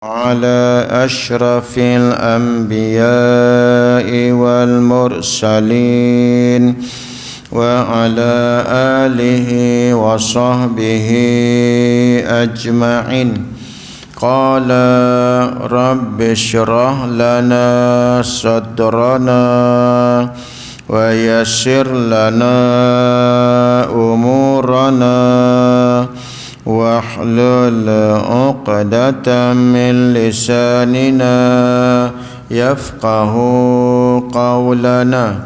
على أشرف الأنبياء والمرسلين وعلى آله وصحبه أجمعين. قال رب اشرح لنا صدرنا ويسر لنا أمورنا واحلل عقدة من لساننا يفقه قولنا.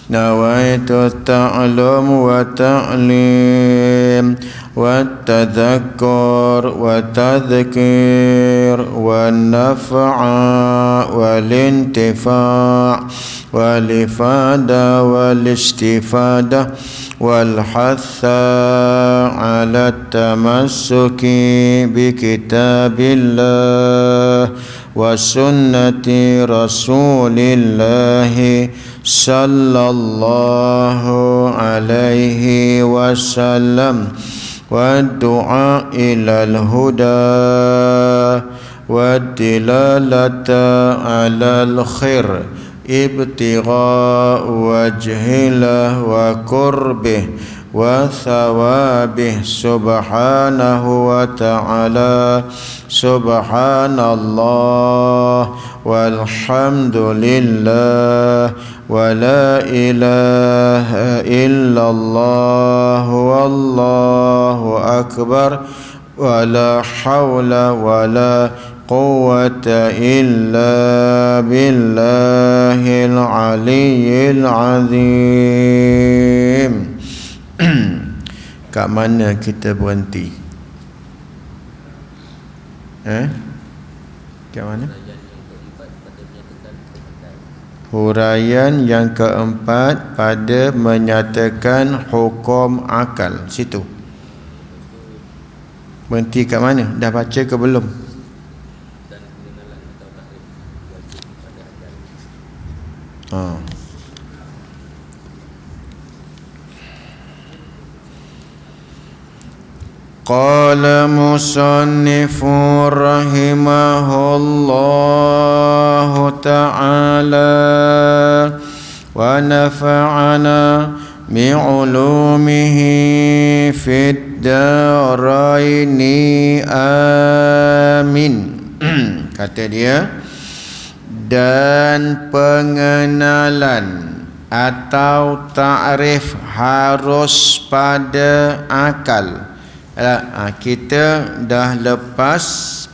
نويت التعلم والتعليم والتذكر والتذكير والنفع والانتفاع والإفادة والاستفادة والحث على التمسك بكتاب الله وسنة رسول الله صلى الله عليه وسلم والدعاء إلى الهدى والدلالة على الخير ابتغاء وجهه وقربه وثوابه سبحانه وتعالى. سبحان الله والحمد لله ولا إله إلا الله والله أكبر ولا حول ولا قوة إلا بالله العلي العظيم. Kat mana kita berhenti? Kat mana? Huraian yang keempat pada menyatakan hukum akal. Situ. Berhenti kat mana? Dah baca ke belum? Qala musannifu rahimahullahu ta'ala wa nafa'ana bi'ulumihi fid daraini amin. Kata dia, dan pengenalan atau ta'rif harus pada akal. Kita dah lepas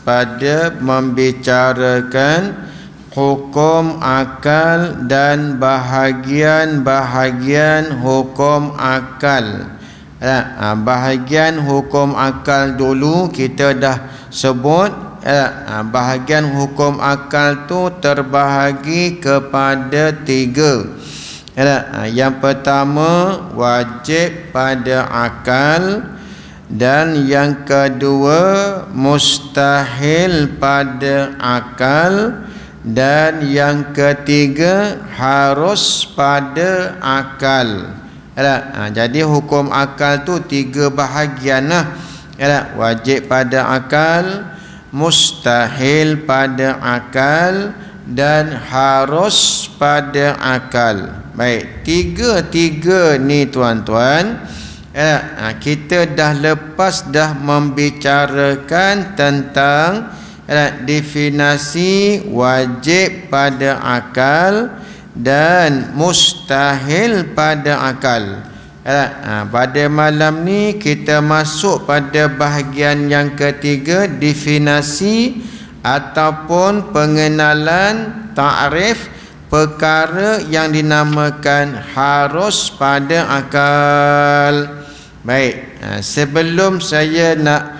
pada membicarakan hukum akal dan bahagian-bahagian hukum akal. Bahagian hukum akal dulu kita dah sebut. Bahagian hukum akal tu terbahagi kepada 3. Yang pertama wajib pada akal, dan yang kedua mustahil pada akal, dan yang ketiga harus pada akal. Jadi hukum akal tu 3 bahagian lah. Wajib pada akal, mustahil pada akal, dan harus pada akal. Baik, 3 ni tuan-tuan, kita dah lepas dah membicarakan tentang definisi wajib pada akal dan mustahil pada akal. Pada malam ni kita masuk pada bahagian yang ketiga, definisi ataupun pengenalan ta'rif perkara yang dinamakan harus pada akal. Baik, sebelum saya nak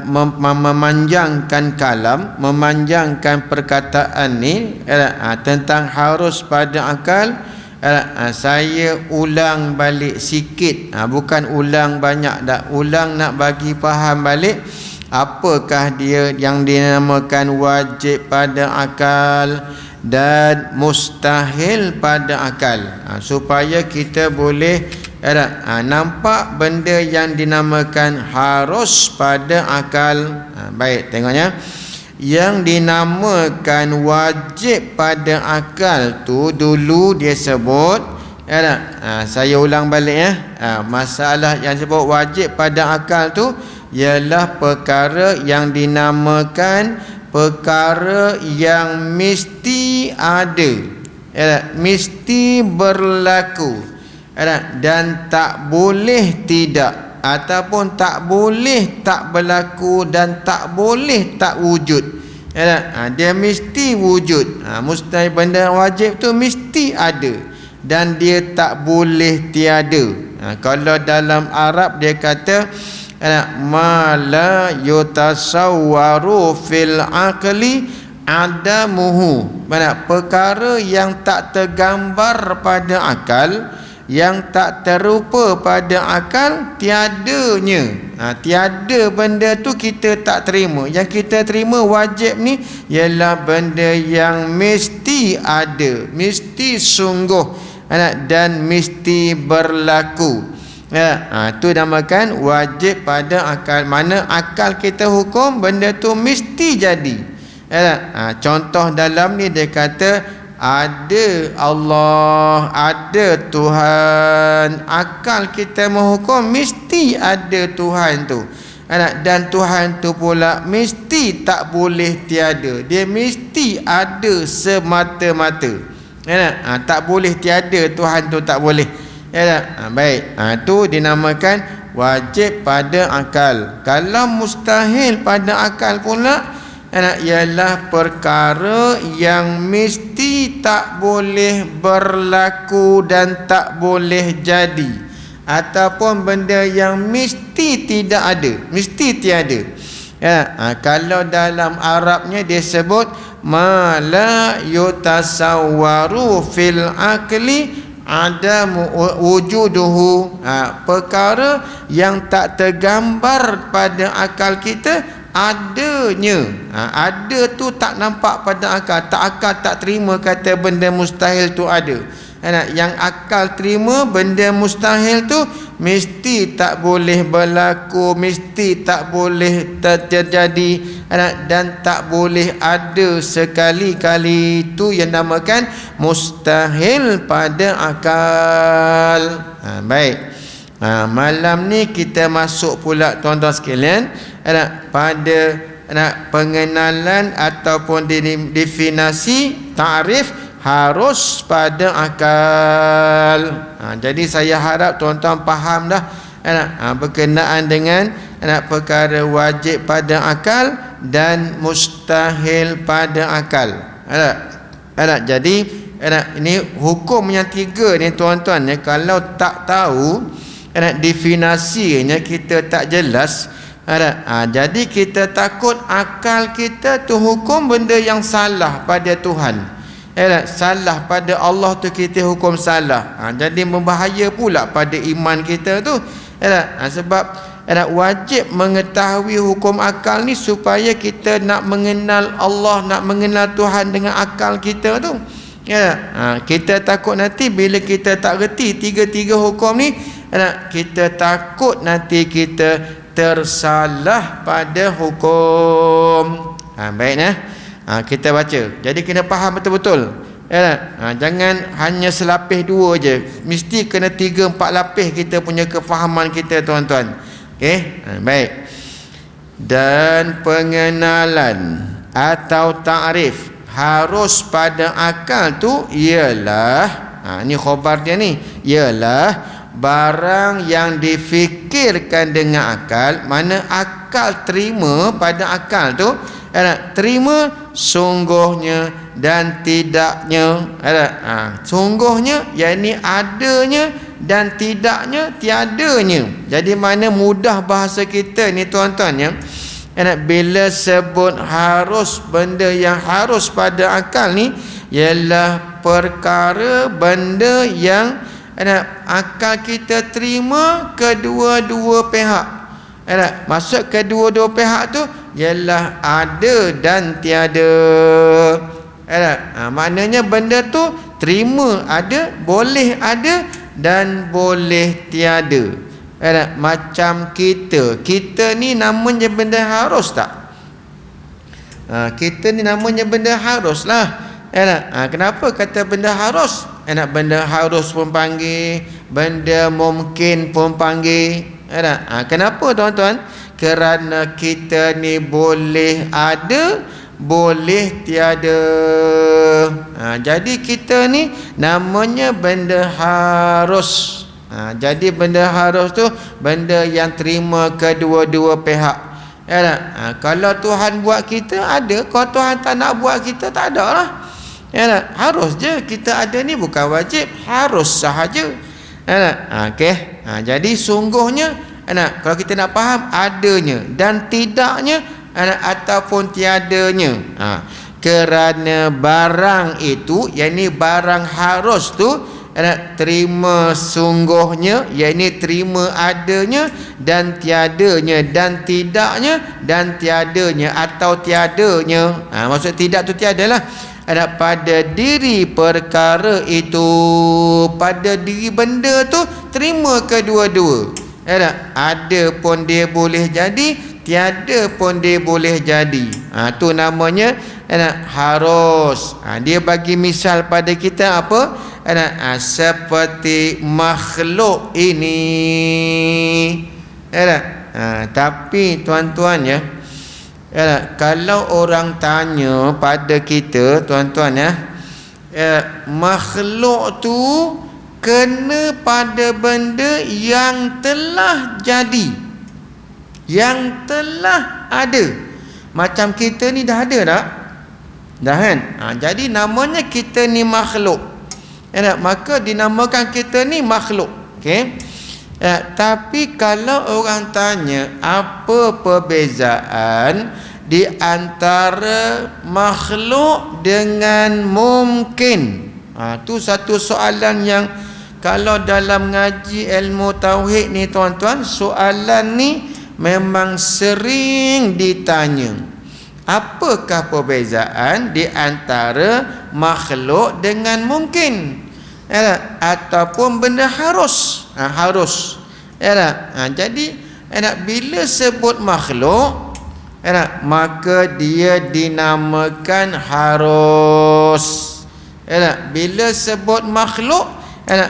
memanjangkan kalam, memanjangkan perkataan ni tentang harus pada akal, saya ulang balik sikit. Bukan ulang banyak dah, ulang nak bagi faham balik apakah dia yang dinamakan wajib pada akal dan mustahil pada akal, supaya kita boleh nampak benda yang dinamakan harus pada akal. Baik, tengoknya. yang dinamakan wajib pada akal tu dulu dia sebut saya ulang balik ya. Masalah yang sebut wajib pada akal tu ialah perkara yang dinamakan perkara yang mesti ada, mesti berlaku, dan tak boleh tidak, ataupun tak boleh tak berlaku dan tak boleh tak wujud. Dia mesti wujud. Mustahil, benda wajib tu mesti ada dan dia tak boleh tiada. Kalau dalam Arab dia kata ma la yutasawwaru fil aqli adamuhu. Mana perkara yang tak tergambar pada akal, yang tak terupa pada akal, tiadanya. Tiada benda tu kita tak terima. Yang kita terima wajib ni ialah benda yang mesti ada, mesti sungguh, dan mesti berlaku. Itu namakan wajib pada akal. Mana akal kita hukum benda tu mesti jadi. Contoh dalam ni dia kata ada Allah, ada Tuhan. Akal kita menghukum mesti ada Tuhan tu. Dan Tuhan tu pula mesti tak boleh tiada. Dia mesti ada semata-mata. Tak boleh tiada, Tuhan tu tak boleh. Baik, itu dinamakan wajib pada akal. Kalau mustahil pada akal pula ialah perkara yang mesti tak boleh berlaku dan tak boleh jadi, ataupun benda yang mesti tidak ada, mesti tiada. Kalau dalam Arabnya dia sebut ma la yutasawwaru fil aqli adamu wujuduhu. Perkara yang tak tergambar pada akal kita adanya. Ada tu tak nampak pada akal. Akal tak terima kata benda mustahil tu ada. Yang akal terima benda mustahil tu mesti tak boleh berlaku, mesti tak boleh terjadi, dan tak boleh ada sekali-kali. Itu yang namakan mustahil pada akal. Baik, malam ni kita masuk pula tuan-tuan sekalian pada pengenalan ataupun definisi ta'rif harus pada akal. Jadi saya harap tuan-tuan faham dah berkenaan dengan perkara wajib pada akal dan mustahil pada akal. Jadi ini hukum yang tiga ni tuan-tuan, kalau tak tahu definisinya, kita tak jelas, jadi kita takut akal kita tu hukum benda yang salah pada Tuhan. Salah pada Allah tu kita hukum salah. Jadi membahaya pula pada iman kita tu. Sebab wajib mengetahui hukum akal ni supaya kita nak mengenal Allah, nak mengenal Tuhan dengan akal kita tu. Kita takut nanti bila kita tak reti tiga-tiga hukum ni, kita takut nanti kita tersalah pada hukum. Baik. Kita baca. Jadi kena faham betul-betul. Jangan hanya selapis dua je. Mesti kena 3-4 lapis kita punya kefahaman kita tuan-tuan. Okey? Baik. Dan pengenalan atau ta'rif harus pada akal tu ialah, ni khabar dia ni, ialah barang yang difikirkan dengan akal. Mana akal terima pada akal tu, terima sungguhnya dan tidaknya. Sungguhnya yakni adanya dan tidaknya tiadanya. Jadi mana mudah bahasa kita ni tuan-tuan ya. Bila sebut harus, benda yang harus pada akal ni ialah perkara benda yang akal kita terima kedua-dua pihak. Maksud kedua-dua pihak tu ialah ada dan tiada. Maknanya benda tu terima ada, boleh ada dan boleh tiada. Macam kita ni namanya benda harus tak? Kita ni namanya benda harus lah. Kenapa kata benda harus? Benda harus pun panggil, benda mungkin pun panggil. Kenapa tuan-tuan? Kerana kita ni boleh ada, boleh tiada. Jadi kita ni namanya benda harus. Jadi benda harus tu benda yang terima kedua-dua pihak. Kalau Tuhan buat kita ada, kalau Tuhan tak nak buat kita tak ada lah. Harus je kita ada ni, bukan wajib, harus sahaja. Okey. Jadi sungguhnya kalau kita nak faham adanya dan tidaknya ataupun tiadanya, kerana barang itu, yakni barang harus tu, terima sungguhnya, yakni terima adanya dan tiadanya, dan tidaknya dan tiadanya atau tiadanya. Maksud tidak tu tiada lah. Pada diri perkara itu, pada diri benda tu terima kedua-dua. Ada pun dia boleh jadi, tiada pun dia boleh jadi. Tu namanya harus. Dia bagi misal pada kita apa? Seperti makhluk ini. Tapi tuan-tuan ya, kalau orang tanya pada kita, tuan-tuan ya, makhluk tu kena pada benda yang telah jadi, yang telah ada. Macam kita ni dah ada tak? Dah kan? Jadi namanya kita ni makhluk. Maka dinamakan kita ni makhluk. Okey. Tapi kalau orang tanya apa perbezaan di antara makhluk dengan mungkin, tu satu soalan yang kalau dalam ngaji ilmu tauhid ni tuan-tuan, soalan ni memang sering ditanya. Apakah perbezaan di antara makhluk dengan mungkin? Ataupun benda harus. Harus. Jadi bila sebut makhluk, maka dia dinamakan harus. Bila sebut makhluk,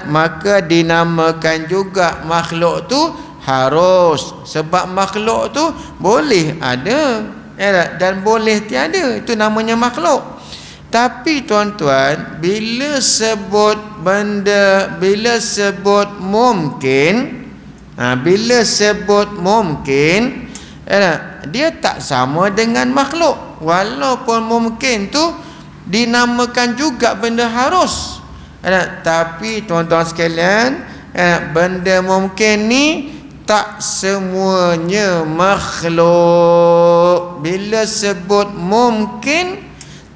maka dinamakan juga makhluk tu harus. Sebab makhluk tu boleh ada dan boleh tiada. Itu namanya makhluk. Tapi tuan-tuan, bila sebut benda, bila sebut mungkin, bila sebut mungkin, dia tak sama dengan makhluk. Walaupun mungkin tu dinamakan juga benda harus. Tapi tuan-tuan sekalian, benda mungkin ni tak semuanya makhluk. Bila sebut mungkin,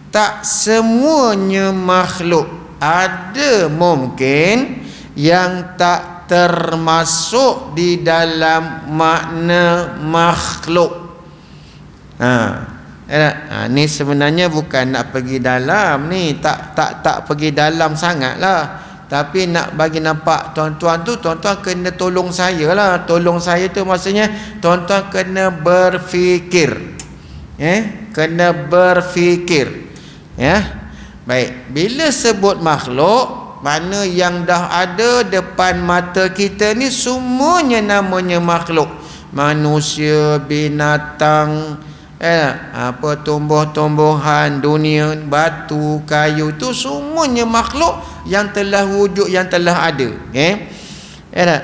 tak semuanya makhluk. Ada mungkin yang tak termasuk di dalam makna makhluk. Ni sebenarnya bukan nak pergi dalam ni, tak pergi dalam sangat lah. Tapi nak bagi nampak tuan-tuan tu, tuan-tuan kena tolong saya lah. Tolong saya tu maksudnya tuan-tuan kena berfikir. Kena berfikir. Baik, bila sebut makhluk, mana yang dah ada depan mata kita ni semuanya namanya makhluk. Manusia, binatang, apa tumbuh-tumbuhan, dunia, batu, kayu, tu semuanya makhluk yang telah wujud, yang telah ada.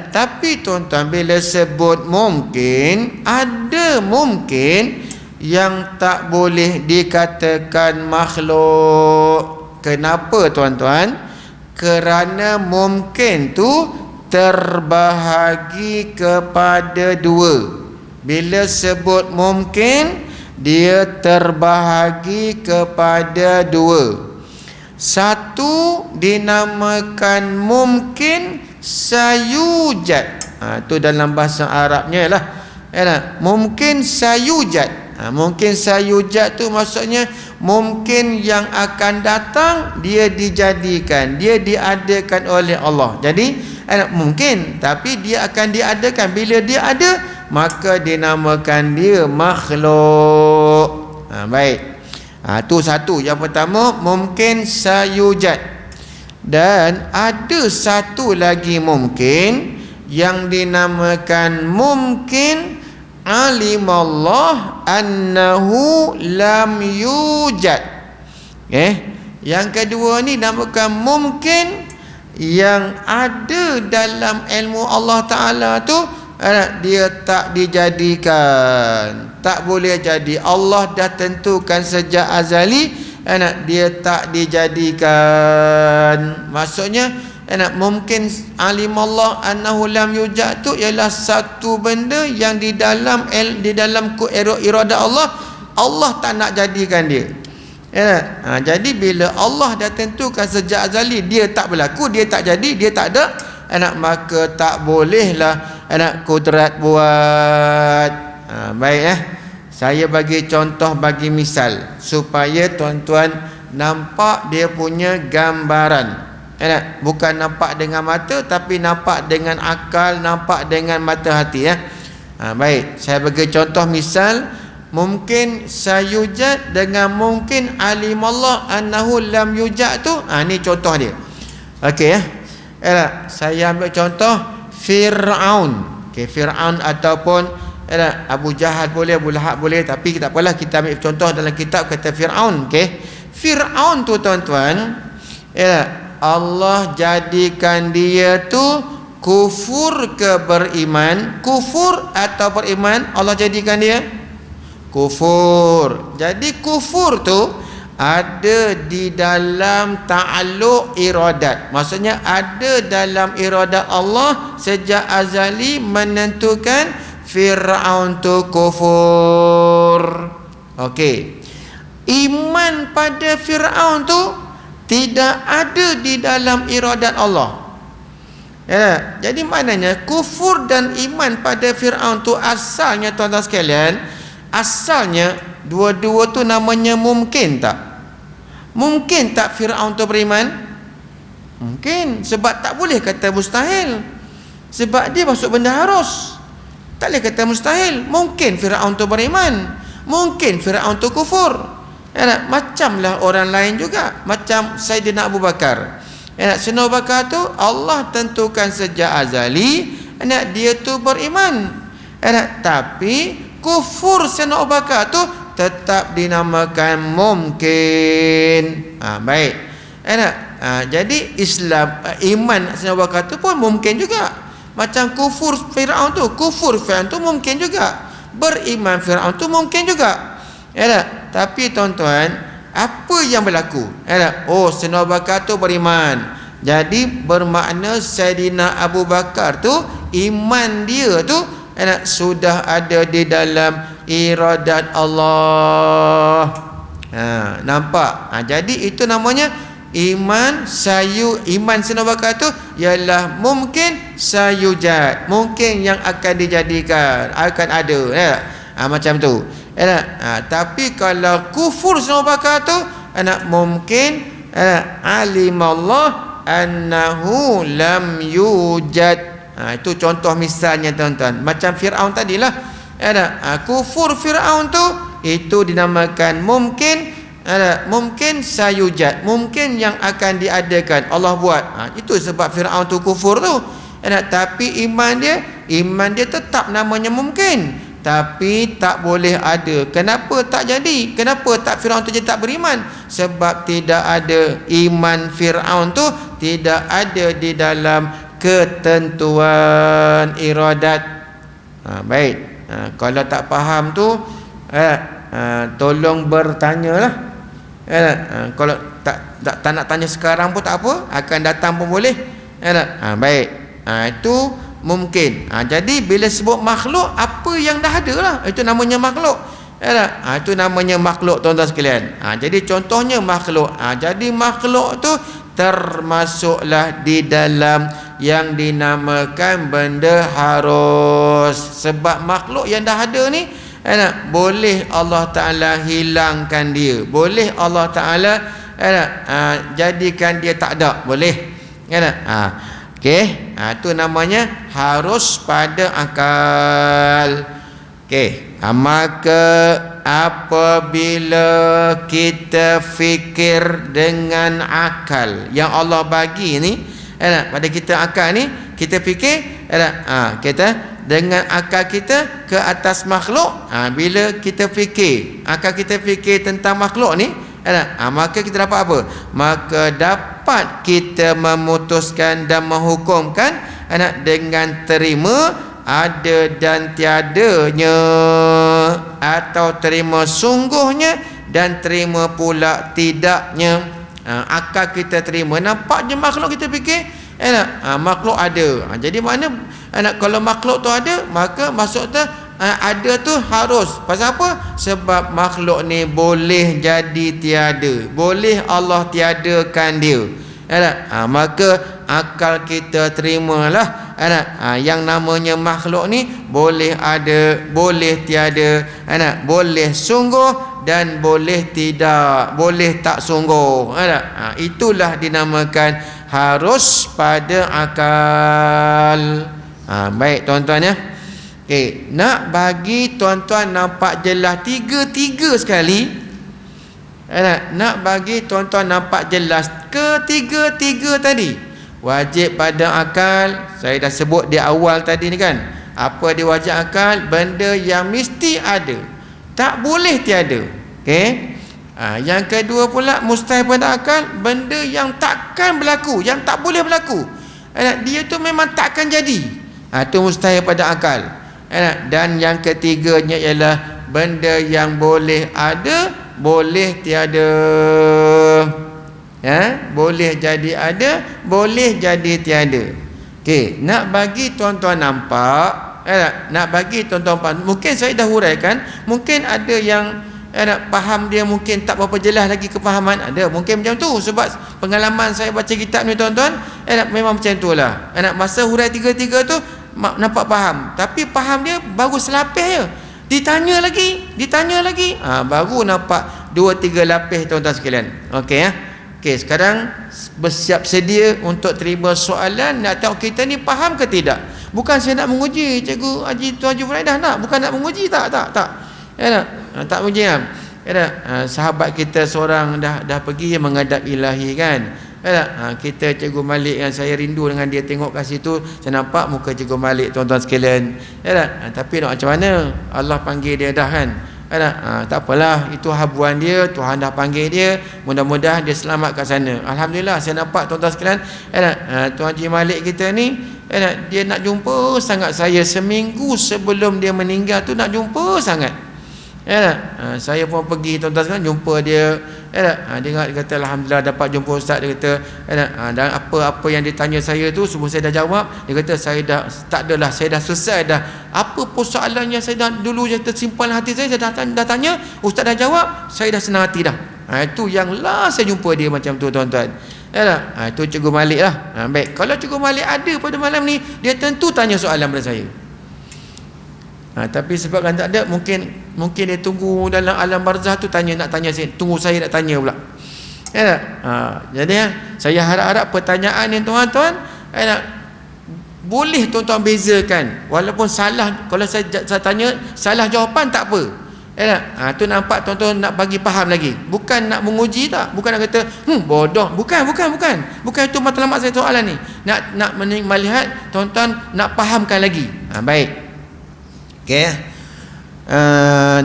Tapi tuan-tuan, bila sebut mungkin, ada mungkin yang tak boleh dikatakan makhluk. Kenapa tuan-tuan? Kerana mungkin tu terbahagi kepada dua. Bila sebut mungkin, dia terbahagi kepada dua. Satu dinamakan mungkin sayujad. Itu dalam bahasa Arabnya lah. Mungkin sayujad. Mungkin sayujad tu maksudnya mungkin yang akan datang dia dijadikan, dia diadakan oleh Allah. Jadi mungkin, tapi dia akan diadakan. Bila dia ada, maka dinamakan dia makhluk. Baik. Tu satu. Yang pertama mungkin sayujad. Dan ada satu lagi mungkin yang dinamakan mungkin alimallah annahu lam yujad. Yang kedua ni namakan mungkin yang ada dalam ilmu Allah Ta'ala tu, dia tak dijadikan, tak boleh jadi. Allah dah tentukan sejak azali, dia tak dijadikan. Maksudnya mungkin alimallah annahu lam yujad tu ialah satu benda yang di dalam iradah Allah, Allah tak nak jadikan dia. Jadi bila Allah dah tentukan sejak azali dia tak berlaku, dia tak jadi, dia tak ada, maka tak bolehlah kudrat buat. Baik, saya bagi contoh, bagi misal supaya tuan-tuan nampak dia punya gambaran. Bukan nampak dengan mata, tapi nampak dengan akal, nampak dengan mata hati. Baik, saya bagi contoh misal mungkin sayujad dengan mungkin alimallah annahu lam yujad tu. Ni contoh dia. Okey, saya ambil contoh Fir'aun. Fir'aun ataupun Abu Jahal boleh, Abu Lahab boleh, tapi tak apalah, kita ambil contoh dalam kitab kata Fir'aun. Fir'aun tu tuan-tuan, Allah jadikan dia tu kufur ke beriman? Kufur atau beriman? Allah jadikan dia kufur. Jadi kufur tu ada di dalam ta'alluq iradat. Maksudnya ada dalam iradat Allah sejak azali menentukan Fir'aun tu kufur. Okey. Iman pada Fir'aun tu tidak ada di dalam iradat Allah. Jadi maknanya kufur dan iman pada Fir'aun tu asalnya, tuan-tuan sekalian, asalnya dua-dua tu namanya mungkin tak? Mungkin tak Fir'aun tu beriman? Mungkin. Sebab tak boleh kata mustahil. Sebab dia masuk benda harus. Tak boleh kata mustahil. Mungkin Fir'aun tu beriman, mungkin Fir'aun tu kufur. Macamlah orang lain juga. Macam Sayyidina Abu Bakar. Sayyidina Abu Bakar tu Allah tentukan sejak azali dia tu beriman. Tapi kufur Sayyidina Abu Bakar tu tetap dinamakan mungkin. Baik. Jadi Islam, iman Sayyidina Abu Bakar tu pun mungkin juga. Macam kufur Fir'aun tu, mungkin juga. Beriman Fir'aun tu mungkin juga. Tapi tuan-tuan, apa yang berlaku? Sayyidina Abu Bakar tu beriman. Jadi bermakna Sayyidina Abu Bakar tu iman dia tu sudah ada di dalam iradat Allah. Nampak? Jadi itu namanya iman Sayyidina Abu Bakar tu ialah mungkin sayujad, mungkin yang akan dijadikan, akan ada. Macam tu. Tapi kalau kufur Sayyidina Abu Bakar tu mungkin alimallah annahu lam yujad. Itu contoh misalnya tuan-tuan. Macam Fir'aun tadilah. Kufur Fir'aun tu itu dinamakan mungkin. Mungkin sayujad, mungkin yang akan diadakan, Allah buat. Itu sebab Fir'aun tu kufur tu. Tapi iman dia tetap namanya mungkin, tapi tak boleh ada. Kenapa tak jadi? Kenapa tak Fir'aun tu jadi tak beriman? Sebab tidak ada iman Fir'aun tu, tidak ada di dalam ketentuan iradat. Baik. Kalau tak faham tu tolong bertanyalah. Kalau tak nak tanya sekarang pun tak apa, akan datang pun boleh. Baik. Itu mungkin. Jadi bila sebut makhluk, apa yang dah ada lah, itu namanya makhluk. Itu namanya makhluk, tuan-tuan sekalian. Jadi contohnya makhluk. Jadi makhluk tu termasuklah di dalam yang dinamakan benda harus. Sebab makhluk yang dah ada ni boleh Allah Ta'ala hilangkan dia, boleh Allah Ta'ala jadikan dia tak ada, boleh. Okey, itu namanya harus pada akal. Okey, Maka apabila kita fikir dengan akal yang Allah bagi ni, pada kita akal ni, kita fikir, kita dengan akal kita ke atas makhluk. Bila kita fikir, akal kita fikir tentang makhluk ni, maka kita dapat apa? Maka dapat kita memutuskan dan menghukumkan dengan terima ada dan tiadanya, atau terima sungguhnya dan terima pula tidaknya. Akal kita terima, nampak je makhluk, kita fikir makhluk ada. Jadi mana kalau makhluk tu ada, maka maksudnya ada tu harus. Pasal apa? Sebab makhluk ni boleh jadi tiada, boleh Allah tiadakan dia. Maka akal kita terimalah yang namanya makhluk ni boleh ada, boleh tiada, boleh sungguh dan boleh tidak, boleh tak sungguh. Itulah dinamakan harus pada akal. Baik tuan-tuan ya. Okey, nak bagi tuan-tuan nampak jelas tiga-tiga sekali. Nak bagi tuan-tuan nampak jelas ketiga-tiga tadi. Wajib pada akal, saya dah sebut di awal tadi ni kan. Apa dia wajib akal? Benda yang mesti ada, tak boleh tiada. Okey. Yang kedua pula mustahil pada akal, benda yang takkan berlaku, yang tak boleh berlaku. Dia tu memang takkan jadi. Itu mustahil pada akal. Dan yang ketiganya ialah benda yang boleh ada, boleh tiada. Boleh jadi ada, boleh jadi tiada. Okey, nak bagi tuan-tuan nampak, nak bagi tuan-tuan, mungkin saya dah huraikan, mungkin ada yang faham dia mungkin tak berapa jelas lagi kefahaman, ada mungkin macam tu, sebab pengalaman saya baca kitab ni tuan-tuan, memang macam itulah. Masa hurai tiga-tiga tu nampak faham, tapi faham dia baru selapis je. Ditanya lagi, baru nampak 2-3 lapis tuan-tuan sekalian. Okey ya. Okey, sekarang bersiap sedia untuk terima soalan. Nak tahu kita ni faham ke tidak. Bukan saya nak menguji Cikgu Haji Tuan Haji Furaidah, nak, bukan nak menguji, tak. Tak menguji kan. Sahabat kita seorang dah pergi menghadap ilahi kan. Kita Cikgu Malik kan, saya rindu dengan dia, tengok kat situ saya nampak muka Cikgu Malik tuan-tuan sekalian. Tapi nak macam mana, Allah panggil dia dah kan. Tak apalah, itu habuan dia, Tuhan dah panggil dia, mudah-mudahan dia selamat kat sana. Alhamdulillah, saya nampak tuan-tuan sekalian, Tuan Haji Malik kita ni, dia nak jumpa sangat saya. Seminggu sebelum dia meninggal tu nak jumpa sangat. Saya pun pergi tuan-tuan sekalian, jumpa dia. Dia kata alhamdulillah dapat jumpa ustaz. Dia kata dan apa-apa yang ditanya saya tu semua saya dah jawab. Dia kata saya dah tak adalah, saya dah selesai dah. Apa persoalan yang saya dah dulu yang tersimpan hati saya dah tanya, ustaz dah jawab, saya dah senang hati dah. Itu yang last saya jumpa dia macam tu tuan-tuan. Itu Cikgu Malik lah. Baik, kalau Cikgu Malik ada pada malam ni, dia tentu tanya soalan pada saya. Tapi sebab kan tak ada, mungkin dia tunggu dalam alam barzah tu, nak tanya saya, tunggu saya nak tanya pula. Jadi saya harap-harap pertanyaan ni tuan-tuan, boleh tuan-tuan bezakan, walaupun salah. Kalau saya tanya salah jawapan tak apa. Tu nampak tuan-tuan nak bagi faham lagi, bukan nak menguji, tak, bukan nak kata bodoh, bukan itu matlamat saya soalan ni. Nak melihat tuan-tuan nak fahamkan lagi. Baik. Okey.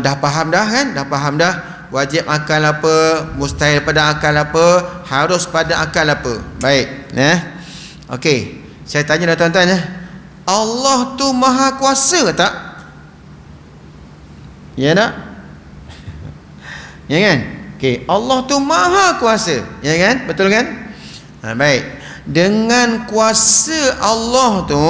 Dah faham dah kan? Dah faham dah. Wajib akal apa, mustahil pada akal apa, harus pada akal apa. Baik, okey. Saya tanya dah tuan-tuan ya. Allah tu maha kuasa tak? Ya tak? Ya kan? Okey, Allah tu maha kuasa. Ya kan? Betul kan? Baik. Dengan kuasa Allah tu,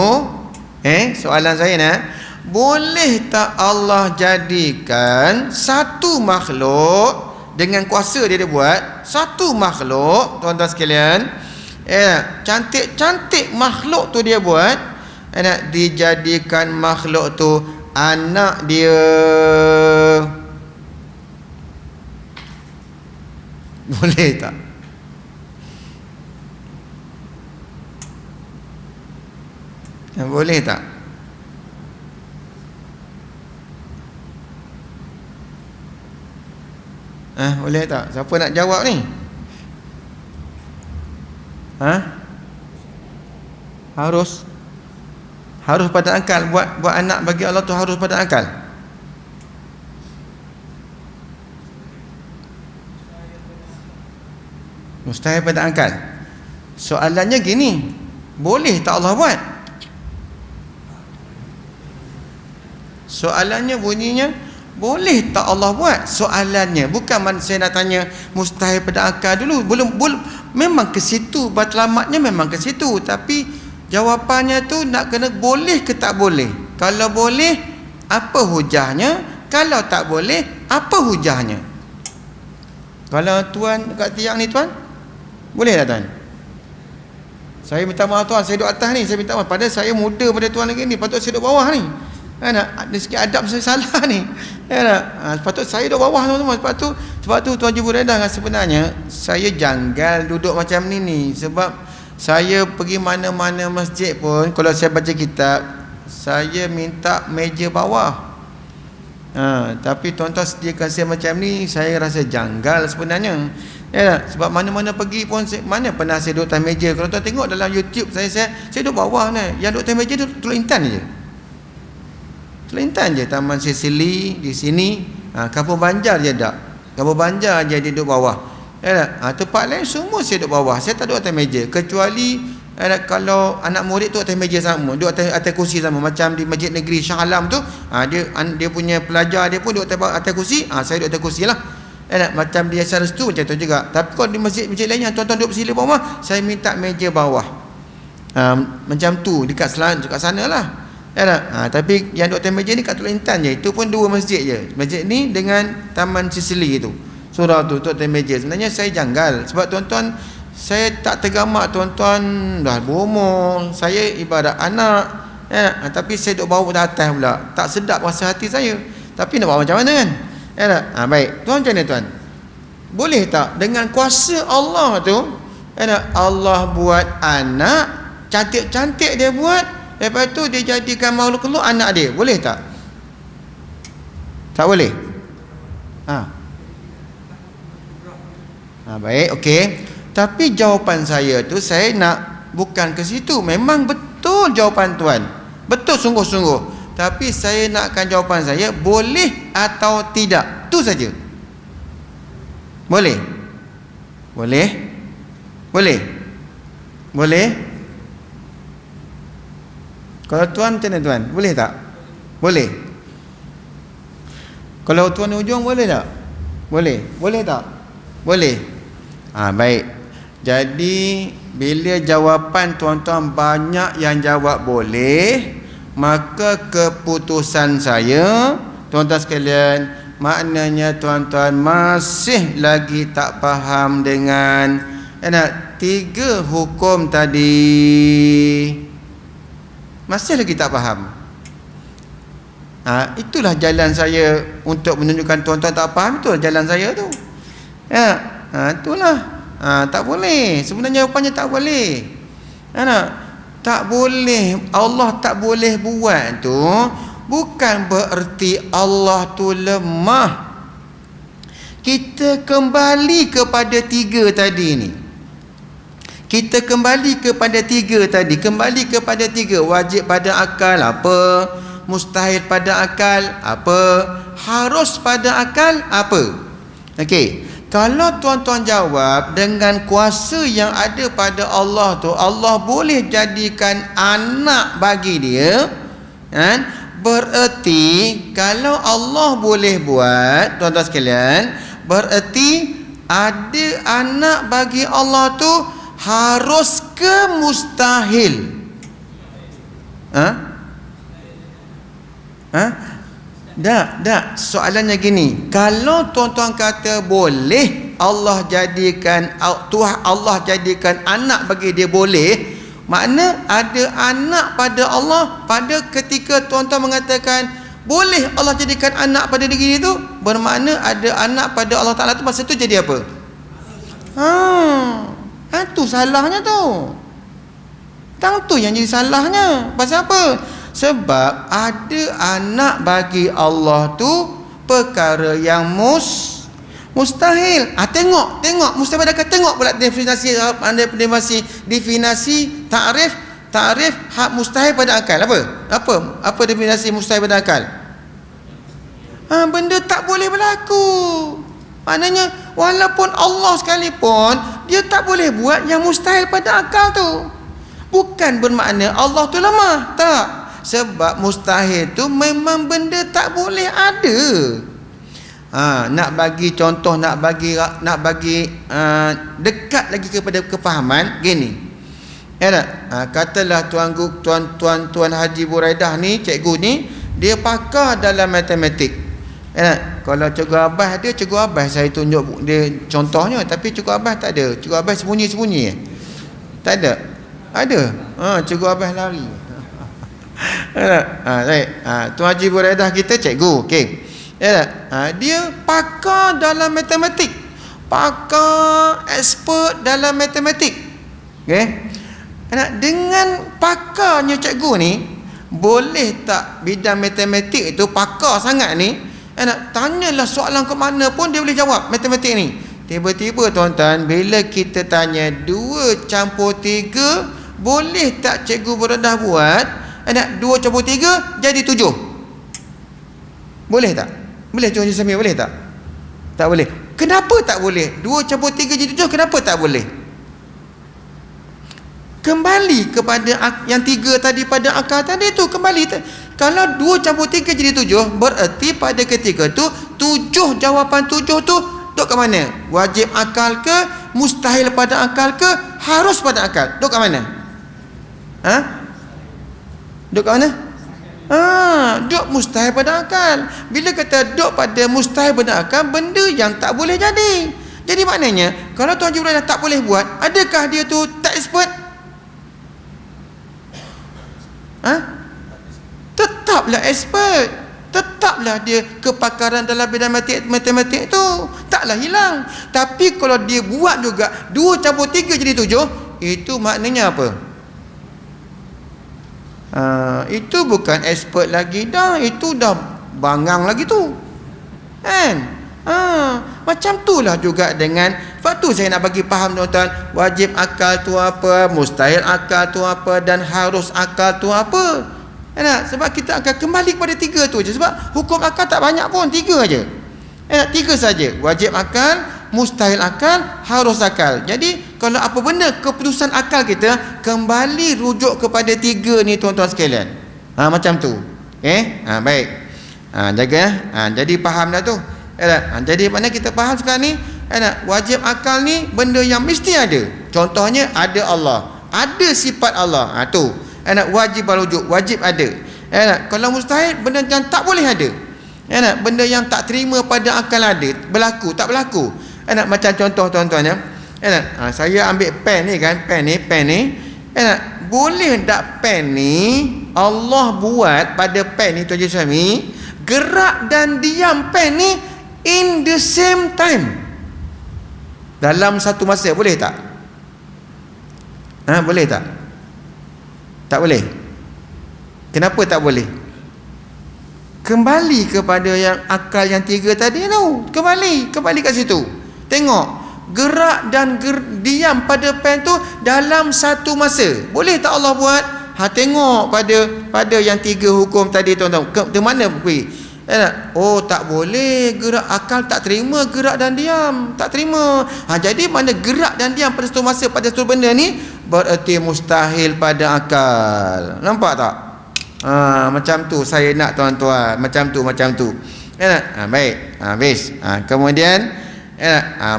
soalan saya nak, boleh tak Allah jadikan satu makhluk dengan kuasa dia buat satu makhluk tuan-tuan sekalian, cantik-cantik makhluk tu dia buat, dijadikan makhluk tu anak dia. Boleh tak? Boleh tak? Boleh tak? Siapa nak jawab ni? Harus pada akal. Buat anak bagi Allah tu harus pada akal. Mustahil pada akal. Soalannya gini, boleh tak Allah buat? Soalannya bunyinya, boleh tak Allah buat? Soalannya bukan saya nak tanya mustahil pada akal dulu. Belum memang ke situ, matlamatnya memang ke situ, tapi jawapannya tu nak kena boleh ke tak boleh. Kalau boleh, apa hujahnya? Kalau tak boleh, apa hujahnya? Kalau tuan dekat tiang ni tuan, boleh tak tuan? Saya minta maaf tuan, saya duduk atas ni, saya minta maaf. Padahal saya muda pada tuan lagi ni, patut saya duduk bawah ni. Ada sikit adab saya salah ni. Patut saya duduk bawah teman-teman. Sebab tu Tuan Haji Buraidah, sebenarnya saya janggal duduk macam ni. Sebab saya pergi mana-mana masjid pun, kalau saya baca kitab, saya minta meja bawah. Tapi tuan-tuan sediakan saya macam ni, saya rasa janggal sebenarnya. Sebab mana-mana pergi pun, mana pernah saya duduk atas meja. Kalau tuan tengok dalam YouTube saya duduk bawah ni. Yang duduk atas meja tu Teluk Intan je. Teluk Intan je, Taman Sicily di sini. Kampung Banjar je tak. Kampung Banjar je dia duduk bawah. Tempat lain semua saya duduk bawah. Saya tak duduk atas meja. Kecuali kalau anak murid tu atas meja sama, duduk atas kursi sama. Macam di Masjid Negeri Shah Alam tu, dia punya pelajar dia pun duduk atas kursi. Saya duduk atas kursi lah. Macam di Asar Restu macam tu juga. Tapi kalau di masjid-masjid lain yang tuan-tuan duduk bersila bawah, saya minta meja bawah. Macam tu dekat sana lah. Tapi yang duduk atas meja ni kat Teluk Intan je. Itu pun 2 masjid je. Masjid ni dengan Taman Sicily tu. Surau tu duduk atas meja. Sebenarnya saya janggal. Sebab tuan-tuan, saya tak tergamak tuan-tuan dah berumur. Saya ibarat anak. Tapi saya duduk bawah atas pula. Tak sedap rasa hati saya. Tapi nak buat macam mana kan? Baik. Tuan macam mana tuan? Boleh tak dengan kuasa Allah tu, Allah buat anak, cantik-cantik dia buat, lepas tu dia jadikan makhluk anak dia. Boleh tak? Tak boleh? Baik, okey. Tapi jawapan saya tu, saya nak bukan ke situ. Memang betul jawapan tuan. Betul sungguh-sungguh. Tapi saya nakkan jawapan saya, boleh atau tidak. Tu saja. Boleh? Boleh? Boleh? Boleh? Kalau tuan macam mana tuan? Boleh tak? Boleh? Kalau tuan hujung boleh tak? Boleh? Boleh tak? Boleh? Baik. Jadi bila jawapan tuan-tuan banyak yang jawab boleh, maka keputusan saya, tuan-tuan sekalian, maknanya tuan-tuan masih lagi tak faham dengan 3 hukum tadi. Masih lagi tak faham. Itulah jalan saya untuk menunjukkan tuan-tuan tak faham. Itulah jalan saya tu. Itulah. Tak boleh. Sebenarnya jawapannya tak boleh. Tak boleh. Allah tak boleh buat tu bukan bererti Allah tu lemah. Kita kembali kepada 3 tadi ni. Kita kembali kepada 3 tadi. Kembali kepada 3. Wajib pada akal apa? Mustahil pada akal apa? Harus pada akal apa? Okey. Kalau tuan-tuan jawab dengan kuasa yang ada pada Allah tu, Allah boleh jadikan anak bagi dia, kan? Bererti kalau Allah boleh buat, tuan-tuan sekalian, bererti ada anak bagi Allah tu harus ke mustahil? Tak. Soalannya gini, kalau tuan-tuan kata boleh Allah jadikan anak bagi dia, boleh, makna ada anak pada Allah. Pada ketika tuan-tuan mengatakan boleh Allah jadikan anak pada diri itu, bermakna ada anak pada Allah Ta'ala tu, masa tu jadi apa? Tu salahnya tu. Tu yang jadi salahnya. Pasal apa? Sebab ada anak bagi Allah tu perkara yang Mustahil. Tengok mustahil pada akal. Tengok pula definisi takrif hak mustahil pada akal. Apa definisi mustahil pada akal? Benda tak boleh berlaku. Maknanya walaupun Allah sekalipun, dia tak boleh buat yang mustahil pada akal tu. Bukan bermakna Allah tu lemah, tak. Sebab mustahil tu memang benda tak boleh ada. Nak bagi contoh, nak bagi dekat lagi kepada kefahaman gini. Katalah tuan Haji Buraidah ni, cikgu ni, dia pakar dalam matematik. Kalau cikgu Abbas ada, cikgu Abbas saya tunjuk dia contohnya, tapi cikgu Abbas tak ada. Cikgu Abbas sembunyi-sembunyi. Tak ada. Ada. Cikgu Abbas lari. Baik. Tuan Haji Buraidah kita cikgu, okey. Dia pakar dalam matematik. Pakar expert dalam matematik. Okey. Dengan pakarnya cikgu ni, boleh tak bidang matematik itu pakar sangat ni, tanyalah soalan ke mana pun dia boleh jawab matematik ni. Tiba-tiba tuan-tuan, bila kita tanya 2 campur 3, boleh tak cikgu Buraidah buat 2 campur 3 jadi 7? Boleh tak? Boleh cikgu Haji Samir, boleh tak? Tak boleh. Kenapa tak boleh? 2 campur 3 jadi 7, kenapa tak boleh? Kembali kepada yang 3 tadi, pada akal tadi tu. Kalau 2 campur 3 jadi 7, bererti pada ketika tu 7, jawapan 7 tu duduk kat mana? Wajib akal ke, mustahil pada akal ke, harus pada akal? Duduk kat mana? Duduk kat mana? Duduk mustahil pada akal. Bila kata duduk pada mustahil pada akal, benda yang tak boleh jadi. Jadi maknanya, kalau Tuan Haji Buraidah tak boleh buat, adakah dia tu tak expert? Tetaplah expert. Tetaplah dia kepakaran dalam bidang matematik tu, taklah hilang. Tapi kalau dia buat juga 2 campur 3 jadi 7, itu maknanya apa? Itu bukan expert lagi dah, itu dah bangang lagi tu, kan? Macam itulah juga dengan waktu saya nak bagi faham tuan-tuan, wajib akal tu apa, mustahil akal tu apa, dan harus akal tu apa. Sebab kita akan kembali kepada 3 tu je. Sebab hukum akal tak banyak pun, 3 aja. 3 saja. Wajib akal, mustahil akal, harus akal. Jadi kalau apa benda keputusan akal kita, kembali rujuk kepada 3 ni tuan-tuan sekalian. Macam tu. Baik. Jaga ya. Jadi faham dah tu. Jadi mana kita faham sekarang ni, wajib akal ni benda yang mesti ada. Contohnya ada Allah, ada sifat Allah. Tu wajib merujuk, wajib ada. Kalau mustahil, benda yang tak boleh ada. Benda yang tak terima pada akal ada, berlaku tak berlaku. Macam contoh tuan-tuan ya. Saya ambil pen ni kan, pen ni. Boleh tak pen ni Allah buat pada pen ni Tuan Haji Samir, gerak dan diam pen ni in the same time, dalam satu masa? Boleh tak? Boleh tak? Tak boleh. Kenapa tak boleh? Kembali kepada yang akal yang 3 tadi tu. Kembali kat situ. Tengok, gerak dan diam pada pen tu dalam satu masa. Boleh tak Allah buat? Tengok pada yang 3 hukum tadi tuan-tuan. Ke mana pergi? Tak boleh. Gerak akal tak terima gerak dan diam, tak terima. Jadi mana gerak dan diam pada satu masa, pada satu benda ni, bererti mustahil pada akal. Nampak tak? Macam tu saya nak tuan-tuan, macam tu. Baik. Habis. Kemudian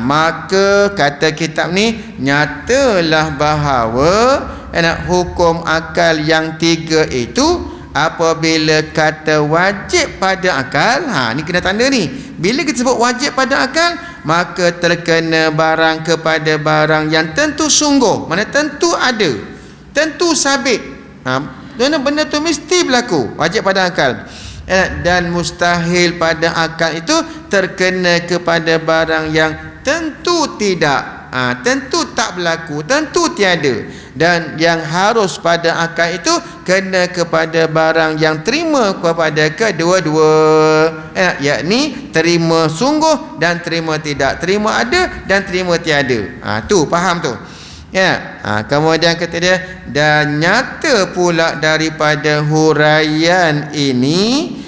maka kata kitab ni, nyatalah bahawa hukum akal yang 3 itu, apabila kata wajib pada akal, ni kena tanda ni. Bila kita sebut wajib pada akal, maka terkena barang kepada barang yang tentu sungguh, mana tentu ada, tentu sabit. Benda tu mesti berlaku, wajib pada akal. Dan mustahil pada akal itu terkena kepada barang yang tentu tidak. tentu tak berlaku, tentu tiada. Dan yang harus pada akal itu kena kepada barang yang terima kepada kedua-dua, yakni terima sungguh dan terima tidak, terima ada dan terima tiada. Tu faham tu. Kemudian kata dia, dan nyata pula daripada huraian ini,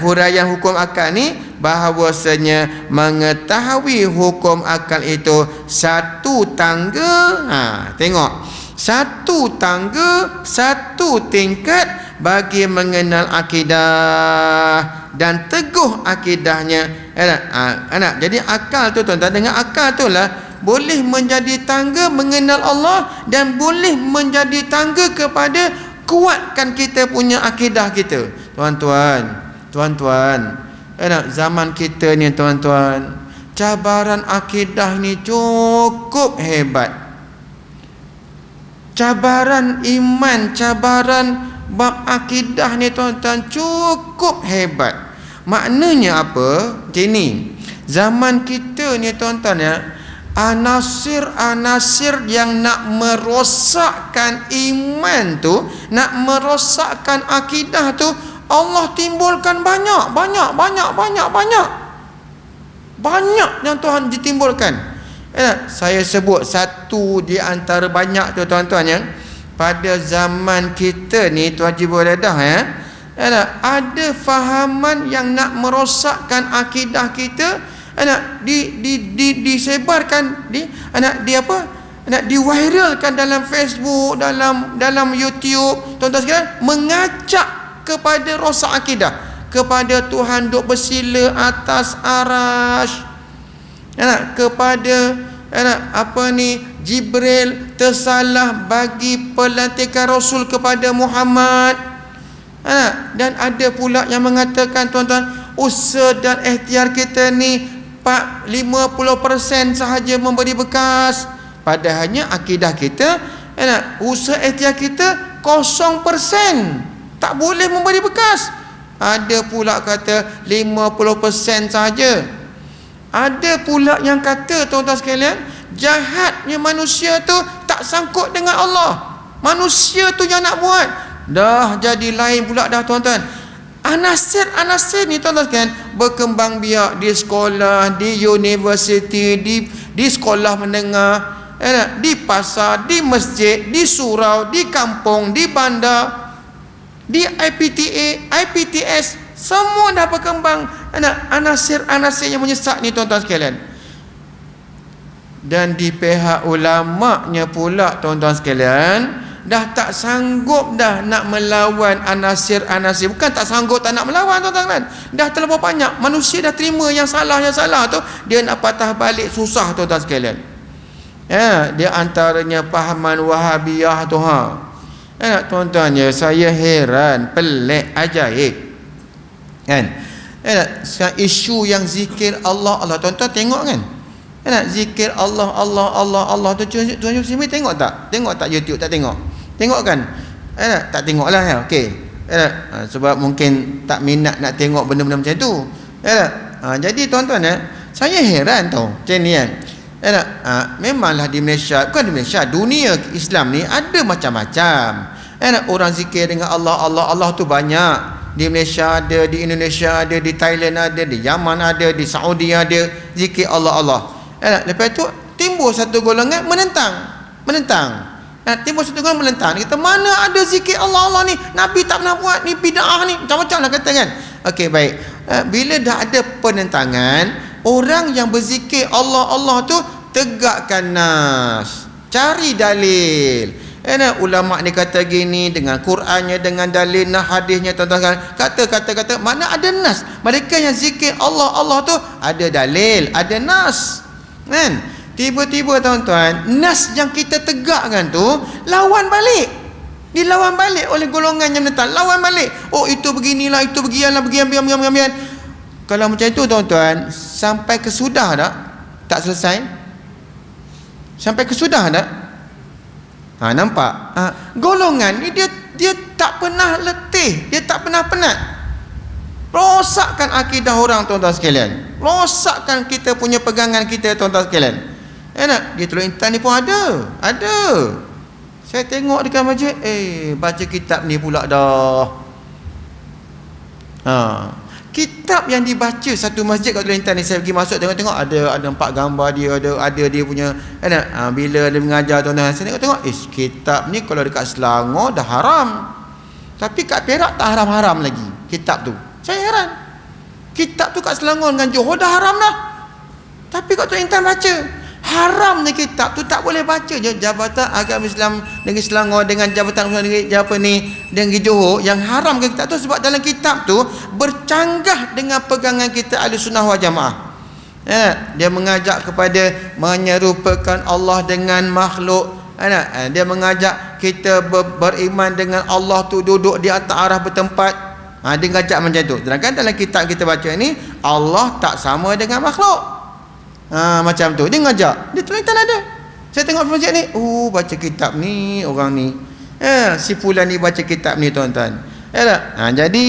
huraian hukum akal ni, bahawasanya mengetahui hukum akal itu satu tangga, tengok, satu tangga, satu tingkat bagi mengenal akidah dan teguh akidahnya. Jadi akal tu tuan-tuan, dengan akal tu lah boleh menjadi tangga mengenal Allah dan boleh menjadi tangga kepada kuatkan kita punya akidah kita. Tuan-tuan, zaman kita ni tuan-tuan, cabaran akidah ni cukup hebat. Cabaran iman, cabaran bab akidah ni tuan-tuan cukup hebat. Maknanya apa? Gini, zaman kita ni tuan-tuan anasir-anasir yang nak merosakkan iman tu, nak merosakkan akidah tu, Allah timbulkan banyak yang Tuhan ditimbulkan. Saya sebut satu di antara banyak tu tuan-tuan, yang pada zaman kita ni Tuan Haji Buradah, ada fahaman yang nak merosakkan akidah kita, disebarkan, diviralkan dalam Facebook, dalam YouTube, tuan-tuan sekalian, mengajak kepada rosak akidah, kepada Tuhan duk bersila atas arasy, kepada Jibril tersalah bagi pelantikan Rasul kepada Muhammad, dan ada pula yang mengatakan tuan-tuan, usaha dan ikhtiar kita ni 50% sahaja memberi bekas, padahalnya akidah kita, usaha ikhtiar kita 0%, tak boleh memberi bekas. Ada pula kata 50% sahaja. Ada pula yang kata tuan-tuan sekalian, jahatnya manusia tu tak sangkut dengan Allah, manusia tu yang nak buat. Dah jadi lain pula dah tuan-tuan. Anasir ni tuan-tuan sekalian berkembang biak di sekolah, di universiti, di sekolah menengah, di pasar, di masjid, di surau, di kampung, di bandar, di IPTA, IPTS, semua dah berkembang anasir-anasir yang menyesat ni tuan-tuan sekalian. Dan di pihak ulama'nya pula tuan-tuan sekalian, dah tak sanggup dah nak melawan anasir-anasir. Bukan tak sanggup tak nak melawan tuan-tuan sekalian, dah terlalu banyak. Manusia dah terima yang salah tu, dia nak patah balik susah tuan-tuan sekalian. Dia antaranya pahaman Wahabiyah tu. Tuan-tuan, saya heran, pelik, ajaib, kan? Isu yang zikir Allah tuan-tuan tengok kan? Zikir Allah tu, tuan-tuan sini tengok tak YouTube? Tak tengok kan? Tak tengok lah, okey. Sebab mungkin tak minat nak tengok benda-benda macam tu. Jadi tuan-tuan, saya heran tau macam ni kan. Memanglah di Malaysia, bukan di Malaysia, dunia Islam ni ada macam-macam. Orang zikir dengan Allah tu banyak. Di Malaysia ada, di Indonesia ada, di Thailand ada, di Yaman ada, di Saudi ada, zikir Allah. Lepas tu timbul satu golongan menentang. Timbul satu golongan menentang. Dia kata, mana ada zikir Allah ni? Nabi tak pernah buat, ni bid'ah ni. Macam-macam lah kata kan. Okey, baik. Bila dah ada penentangan, orang yang berzikir Allah tu tegakkan nas, cari dalil. Ulama ni kata gini dengan Qurannya, dengan dalil, hadisnya, tuan-tuan kata mana ada nas. Mereka yang zikir Allah tu ada dalil, ada nas, kan? Tiba-tiba tuan-tuan, nas yang kita tegakkan tu lawan balik, dilawan balik oleh golongan yang menentang. Lawan balik, oh itu beginilah, itu beginian. Kalau macam itu tuan-tuan, sampai ke sudah tak selesai, sampai ke sudah tak? Nampak? Golongan ni dia tak pernah letih, dia tak pernah penat. Rosakkan akidah orang tuan-tuan sekalian, rosakkan kita punya pegangan kita tuan-tuan sekalian. Dia telur intan ni pun ada. Saya tengok dekat masjid, baca kitab ni pula dah. Kitab yang dibaca satu masjid kat Telur Intan ni, saya pergi masuk tengok-tengok, ada 4 gambar dia, ada dia punya bila dia mengajar tuan-tuan, saya tengok kitab ni kalau dekat Selangor dah haram, tapi kat Perak tak haram-haram lagi kitab tu. Saya heran, kitab tu kat Selangor dengan Johor dah haram dah, tapi kat Telur Intan baca. Haramnya kitab tu tak boleh baca je. Jabatan Agama Islam Negeri Selangor dengan Jabatan Agama Negeri Negeri Johor yang haramkan kitab tu sebab dalam kitab tu bercanggah dengan pegangan kita Ahli Sunnah wal Jamaah. Dia mengajak kepada menyerupakan Allah dengan makhluk. Dia mengajak kita beriman dengan Allah tu duduk di atas arah bertempat. Dia ngajak macam tu. Sedangkan dalam kitab kita baca ni, Allah tak sama dengan makhluk. Macam tu dia ngajak. Dia Telur Intan ada. Saya tengok projek ni, baca kitab ni orang ni, si fulan ni baca kitab ni tuan-tuan. Jadi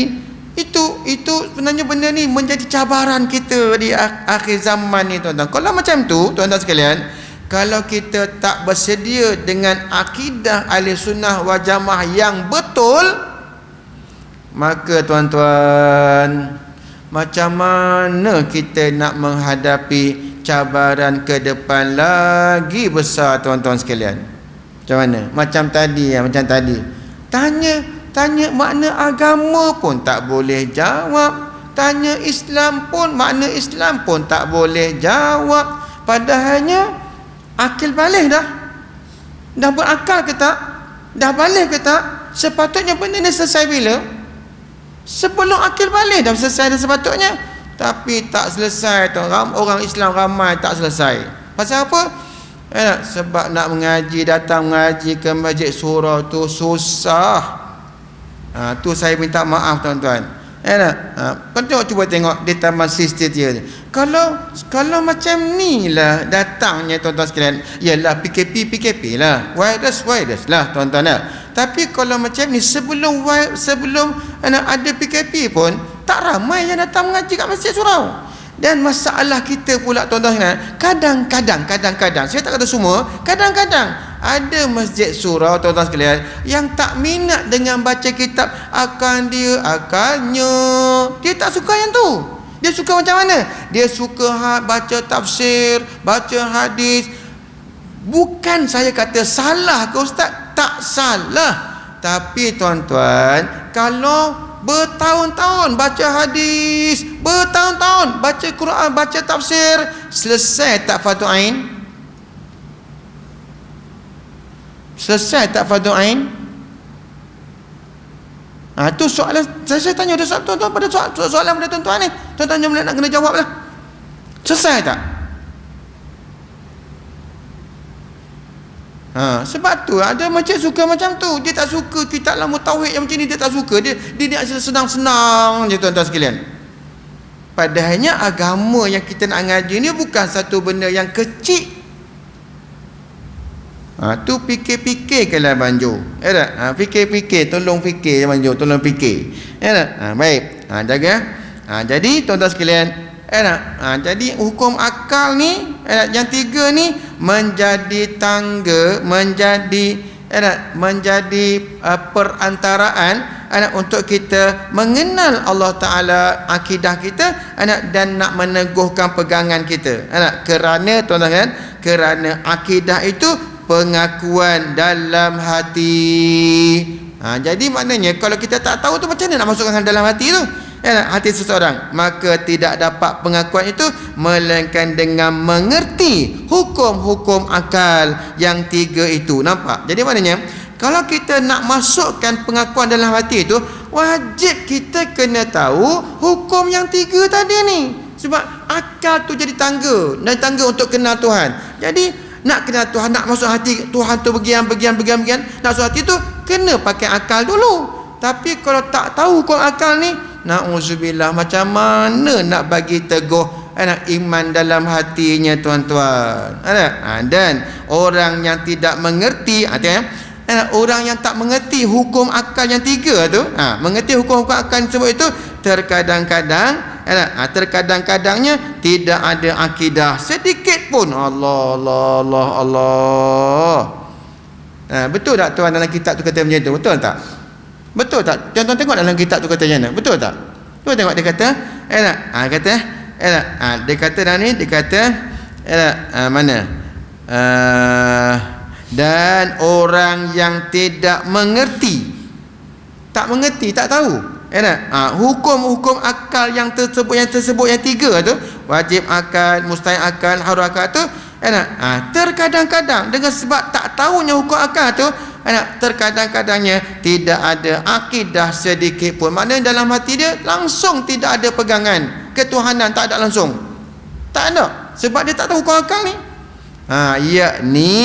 itu sebenarnya benda ni menjadi cabaran kita di akhir zaman ni tuan-tuan. Kalau macam tu tuan-tuan sekalian, kalau kita tak bersedia dengan akidah Ahli Sunnah wal Jamaah yang betul, maka tuan-tuan, macam mana kita nak menghadapi cabaran ke depan lagi besar tuan-tuan sekalian? Macam mana? Macam tadi. Tanya makna agama pun tak boleh jawab. Tanya Islam pun, makna Islam pun tak boleh jawab. Padahalnya akil balik dah. Dah berakal ke tak? Dah balik ke tak? Sepatutnya benda ni selesai bila? Sebelum akil balik dah selesai dah sepatutnya. Tapi tak selesai tu. Orang Islam ramai tak selesai. Pasal apa? Sebab nak mengaji, datang mengaji ke masjid surau tu susah. Tu saya minta maaf tuan-tuan. Kau cuba tengok di Taman Sistetia ni. Kalau macam ni lah datangnya tuan-tuan sekalian, ialah PKP lah, virus lah tuan-tuan lah. Tapi kalau macam ni sebelum ada PKP pun tak ramai yang datang mengaji kat masjid surau. Dan masalah kita pula tuan-tuan sekalian, kadang-kadang saya tak kata semua, kadang-kadang ada masjid surau tuan-tuan sekalian yang tak minat dengan baca kitab. Akalnya dia tak suka yang tu. Dia suka macam mana? Dia suka baca tafsir, baca hadis. Bukan saya kata salah ke ustaz, tak salah. Tapi tuan-tuan, kalau bertahun-tahun baca hadis, bertahun-tahun baca Quran, baca tafsir, selesai tak fardu ain? Selesai tak fardu ain? Tu soalan saya tanya dah tuan-tuan pada soalan pada tuan-tuan ni. Tuan-tuan jangan nak kena jawab lah. Selesai tak? Sebab tu ada macam suka macam tu. Dia tak suka kitab lama tauhid yang macam ni, dia tak suka. Dia nak senang-senang je tuan-tuan sekalian. Padahalnya agama yang kita nak ngaji ni bukan satu benda yang kecil. Tu fikir-fikir kalau banjo. Fikir-fikir, tolong fikir banjo, tolong fikir. Baik. Jaga. Jadi tuan-tuan sekalian, jadi hukum akal ni yang 3 ni menjadi tangga, menjadi perantaraan untuk kita mengenal Allah Ta'ala, akidah kita dan nak meneguhkan pegangan kita. Kerana tuan-tuan kan, kerana akidah itu pengakuan dalam hati. Jadi maknanya kalau kita tak tahu tu macam mana nak masukkan dalam hati tu, hati seseorang, maka tidak dapat pengakuan itu melainkan dengan mengerti hukum-hukum akal yang 3 itu. Nampak? Jadi maknanya kalau kita nak masukkan pengakuan dalam hati itu, wajib kita kena tahu hukum yang 3 tadi ni. Sebab akal tu jadi tangga, dan tangga untuk kenal Tuhan. Jadi nak kenal Tuhan, nak masuk hati Tuhan tu bagian, nak masuk hati tu kena pakai akal dulu. Tapi kalau tak tahu hukum akal ni, na'udzubillah, macam mana nak bagi teguh iman dalam hatinya tuan-tuan. Dan orang yang tidak mengerti, orang yang tak mengerti hukum akal yang 3 tu, mengerti hukum-hukum akal tersebut itu, terkadang-kadang Terkadang-kadangnya tidak ada akidah sedikit pun. Allah, Allah, Allah, Allah. Betul tak tuan dalam kitab tu kata macam tu? Betul tak? Betul tak? Tuan-tuan tengok dalam kitab tu kata macam mana? Betul tak? Tuan tengok dia kata, dia kata dah ni, dia kata mana? Dan orang yang tidak mengerti, tak mengerti, tak tahu, hukum-hukum akal yang tersebut yang tiga tu, wajib akal, mustahil akal, haram akal tu, terkadang-kadang dengan sebab tak tahunya hukum akal tu, terkadang-kadangnya tidak ada akidah sedikit pun. Maknanya dalam hati dia langsung tidak ada pegangan ketuhanan, tak ada langsung, tak ada, sebab dia tak tahu hukum akal ni. Yakni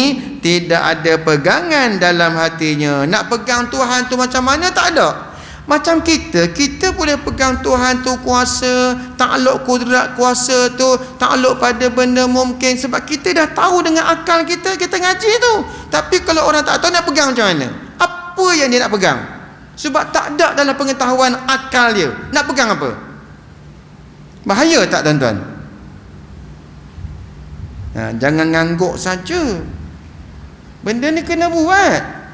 tidak ada pegangan dalam hatinya. Nak pegang Tuhan tu macam mana, tak ada. Macam kita boleh pegang Tuhan tu kuasa, takluk kudrat kuasa tu, takluk pada benda mungkin, sebab kita dah tahu dengan akal kita ngaji tu. Tapi kalau orang tak tahu, nak pegang macam mana? Apa yang dia nak pegang? Sebab tak ada dalam pengetahuan akal dia. Nak pegang apa? Bahaya tak tuan-tuan? Jangan ngangguk saja. Benda ni kena buat.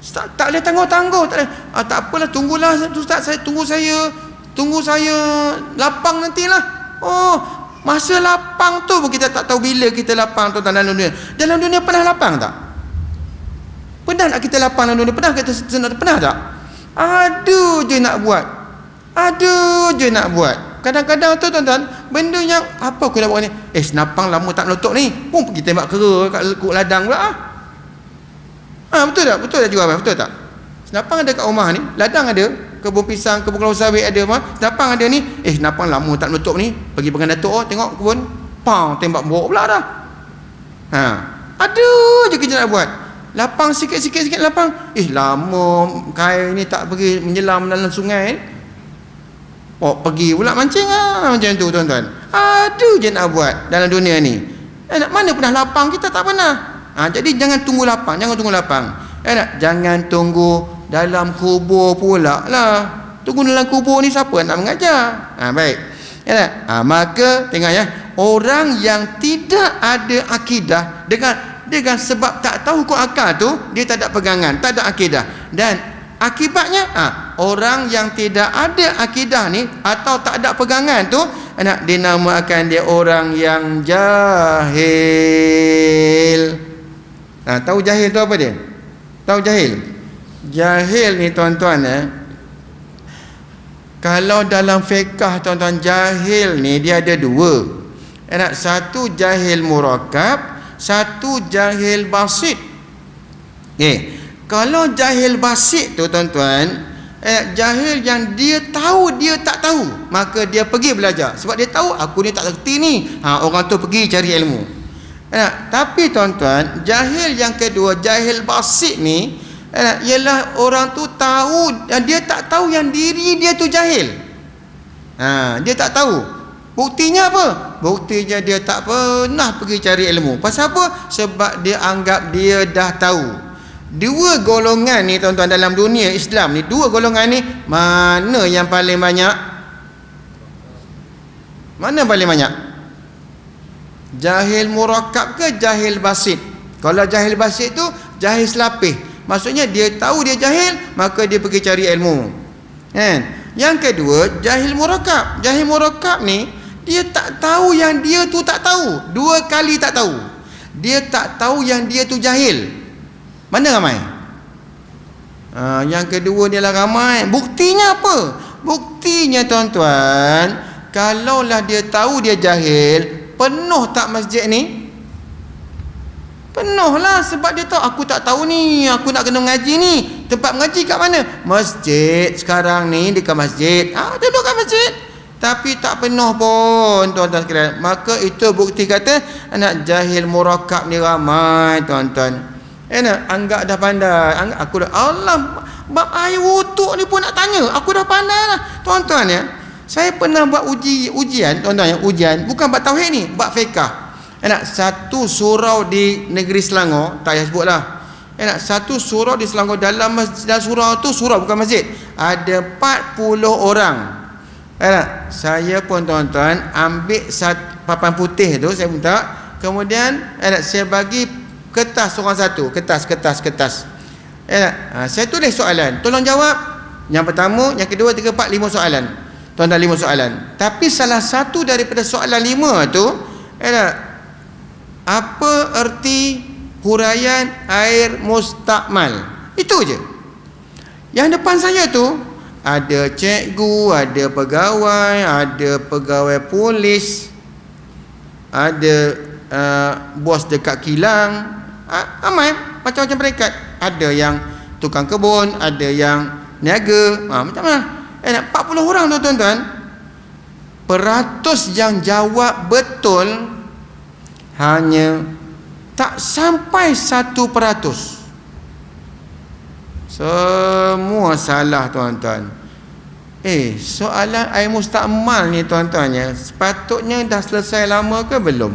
Tak boleh tangguh-tangguh, tak boleh. Tak apalah, tunggulah Ustaz, tunggu saya lapang nantilah. Masa lapang tu pun kita tak tahu bila kita lapang tu dalam dunia. Dalam dunia pernah lapang tak? Pernah tak kita lapang dalam dunia? Pernah tak? Ada je nak buat. Kadang-kadang tu tuan-tuan, benda yang apa aku nak buat ni? Senapang lama tak meletup ni, pun pergi tembak kera kat ladang pula. Betul tak? Betul tak juga? Betul tak? Senapang ada kat rumah ni, ladang ada, kebun pisang, kebun kelapa sawit ada, senapang ada ni. Senapang lama tak meletup ni, pergi pegang datuk, tengok kebun, tembak borok pula dah. Ada je kerja nak buat. Lapang sikit-sikit lapang. Lama kail ni tak pergi menyelam dalam sungai. Pergi pula mancing macam tu tuan-tuan. Ada je nak buat dalam dunia ni. Mana pernah lapang? Kita tak pernah. Jadi jangan tunggu lapang. Jangan tunggu dalam kubur pula lah. Tunggu dalam kubur ni siapa nak mengajar? Baik. Maka tengok ya, orang yang tidak ada akidah, dengan sebab tak tahu hukum akal tu, dia tak ada pegangan, tak ada akidah. Dan akibatnya orang yang tidak ada akidah ni atau tak ada pegangan tu, dinamakan dia orang yang jahil. Tahu jahil tu apa dia? Tahu jahil? Jahil ni tuan-tuan, kalau dalam fiqh tuan-tuan, jahil ni dia ada dua. Satu jahil murakkab, satu jahil basit. Kalau jahil basit tu tuan-tuan, jahil yang dia tahu dia tak tahu, maka dia pergi belajar. Sebab dia tahu aku ni tak erti ni. Orang tu pergi cari ilmu. Tapi tuan-tuan, jahil yang kedua, jahil basit ni, ialah orang tu tahu, dia tak tahu yang diri dia tu jahil. Dia tak tahu. Buktinya apa? Buktinya dia tak pernah pergi cari ilmu. Pasal apa? Sebab dia anggap dia dah tahu. Dua golongan ni tuan-tuan dalam dunia Islam ni, dua golongan ni, mana yang paling banyak? Mana paling banyak? Jahil murakkab ke jahil basit? Kalau jahil basit tu jahil selapih. Maksudnya dia tahu dia jahil, maka dia pergi cari ilmu. Yang kedua, jahil murakkab. Jahil murakkab ni, dia tak tahu yang dia tu tak tahu. Dua kali tak tahu. Dia tak tahu yang dia tu jahil. Mana ramai? Yang kedua dia lah ramai. Buktinya apa? Buktinya tuan-tuan, kalaulah dia tahu dia jahil, penuh tak masjid ni? Penuh lah, sebab dia tahu aku tak tahu ni, aku nak kena mengaji ni. Tempat mengaji kat mana? Masjid sekarang ni, dekat masjid. Duduk kat masjid. Tapi tak penuh pun tuan-tuan sekalian. Maka itu bukti kata anak jahil murakkab ni ramai tuan-tuan. Anggap dah pandai, anggap aku dah, Allah, bab air wutuk ni pun nak tanya, aku dah pandai lah tuan-tuan ya. Saya pernah buat ujian tuan-tuan ya, ujian bukan bab tauhid ni, bab fiqh. Satu surau di negeri Selangor, tak payah sebut lah. Satu surau di Selangor, dalam surau tu, surau bukan masjid, ada 40 orang. Saya pun tuan-tuan ambil papan putih tu saya minta, kemudian saya bagi kertas seorang satu, kertas. Saya tulis soalan, tolong jawab. Yang pertama, yang kedua, tiga, empat, 5 soalan. Tuan-tuan, 5 soalan. Tapi salah satu daripada soalan 5 tu apa erti huraian air mustakmal? Itu je. Yang depan saya tu ada cikgu, ada pegawai polis, ada bos dekat kilang, ramai macam-macam peringkat. Ada yang tukang kebun, ada yang niaga, macam mana? 40 orang tu tuan-tuan. Peratus yang jawab betul hanya tak sampai 1%. Semua salah tuan-tuan. Soalan air mustakmal ni tuan-tuan ya, sepatutnya dah selesai lama ke belum?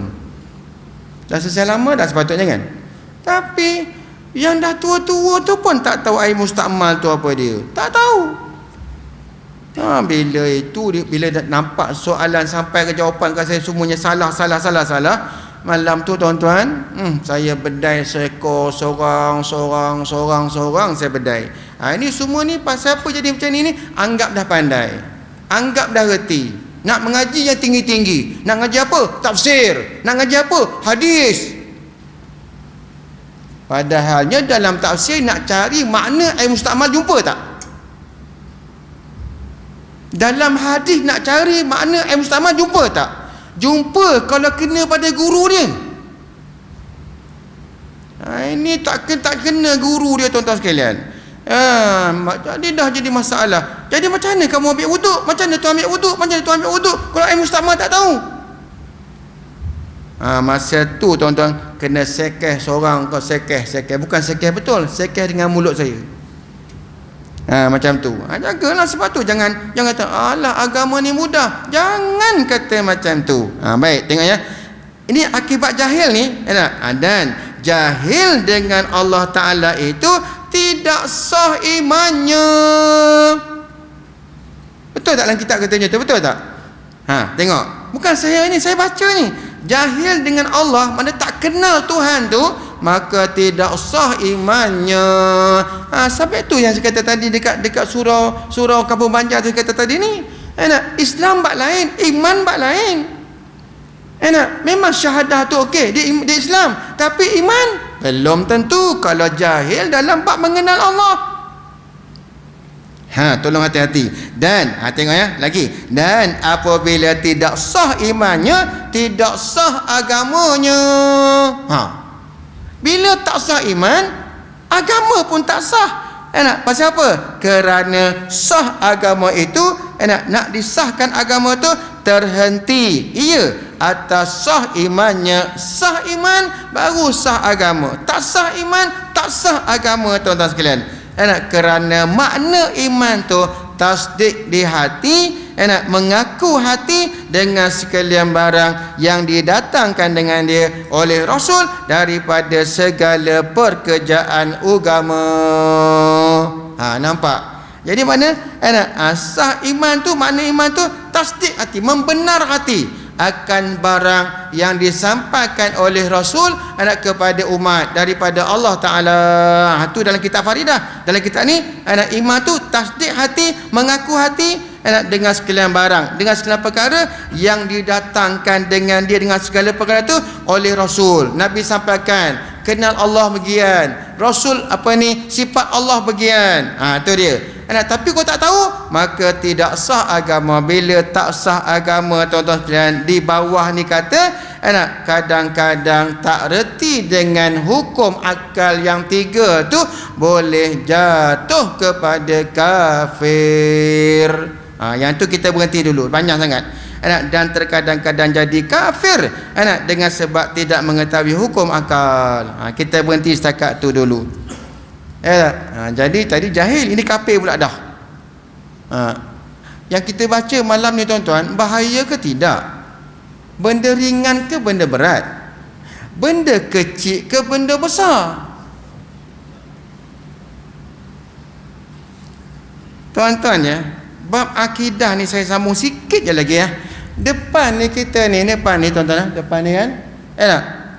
Dah selesai lama dah sepatutnya kan? Tapi yang dah tua-tua tu pun tak tahu air mustakmal tu apa dia. Tak tahu. Bila dah nampak soalan sampai ke jawapan kat saya semuanya salah. Malam tu tuan-tuan, saya bedai seekor seorang saya bedai. Ini semua ni pasal apa jadi macam ni? Anggap dah pandai, anggap dah reti. Nak mengaji yang tinggi-tinggi. Nak ngaji apa? Tafsir. Nak ngaji apa? Hadis. Padahalnya dalam tafsir nak cari makna air mustakmal, jumpa tak? Dalam hadis nak cari makna air mustakmal, jumpa tak? Jumpa kalau kena pada guru dia. Ini tak kena guru dia tuan-tuan sekalian. Jadi dah jadi masalah. Jadi macam mana kamu ambil wuduk? Macam mana tu ambil wuduk? Macam mana tu ambil wuduk? Kalau air mustakmal tak tahu. Masa tu tuan-tuan kena sekeh seorang, kau sekeh bukan sekeh betul, sekeh dengan mulut saya. Macam tu. Jagalah sebab tu jangan kata alah agama ni mudah. Jangan kata macam tu. Baik, tengok ya. Ini akibat jahil ni, dan jahil dengan Allah Taala itu tidak sah imannya. Betul tak dalam kitab katanya tu? Betul tak? Tengok. Bukan saya ni, saya baca ni. Jahil dengan Allah, mana tak kenal Tuhan tu, maka tidak sah imannya. Sampai tu yang saya kata tadi dekat surau Kampung Banjar saya kata tadi ni. Islam bab lain, iman bab lain. Memang syahadah tu okey di Islam, tapi iman belum tentu kalau jahil dalam bab mengenal Allah. Tolong hati-hati. Dan tengok ya lagi. Dan apabila tidak sah imannya, tidak sah agamanya. Bila tak sah iman, agama pun tak sah. Pasal apa? Kerana sah agama itu, nak disahkan agama tu terhenti. Atas sah imannya. Sah iman baru sah agama. Tak sah iman, tak sah agama tuan-tuan sekalian. Kerana makna iman tu tasdik di hati, mengaku hati dengan sekalian barang yang didatangkan dengan dia oleh Rasul daripada segala pekerjaan agama. Nampak? Jadi mana? Sah iman tu, makna iman tu tasdik hati, membenar hati akan barang yang disampaikan oleh Rasul kepada umat daripada Allah Ta'ala. Itu dalam kitab Faridah. Dalam kitab ni iman tu tasdik hati, mengaku hati dengan sekalian barang, dengan segala perkara yang didatangkan dengan dia, dengan segala perkara tu oleh Rasul. Nabi sampaikan kenal Allah bagian, Rasul sifat Allah bagian. Itu dia. Tapi kau tak tahu, maka tidak sah agama. Bila tak sah agama tuan-tuan sekalian, di bawah ni kata kadang-kadang tak reti dengan hukum akal yang 3 tu, boleh jatuh kepada kafir. Yang tu kita berhenti dulu, banyak sangat. Dan terkadang-kadang jadi kafir dengan sebab tidak mengetahui hukum akal. Kita berhenti setakat tu dulu. Jadi tadi jahil, ini kafir pula dah. Yang kita baca malam ni tuan-tuan, bahaya ke tidak? Benda ringan ke benda berat? Benda kecil ke benda besar? Tuan-tuan ya, bab akidah ni saya sambung sikit je lagi ya. Depan ni kita ni, depan ni tuan-tuan, depan ni kan.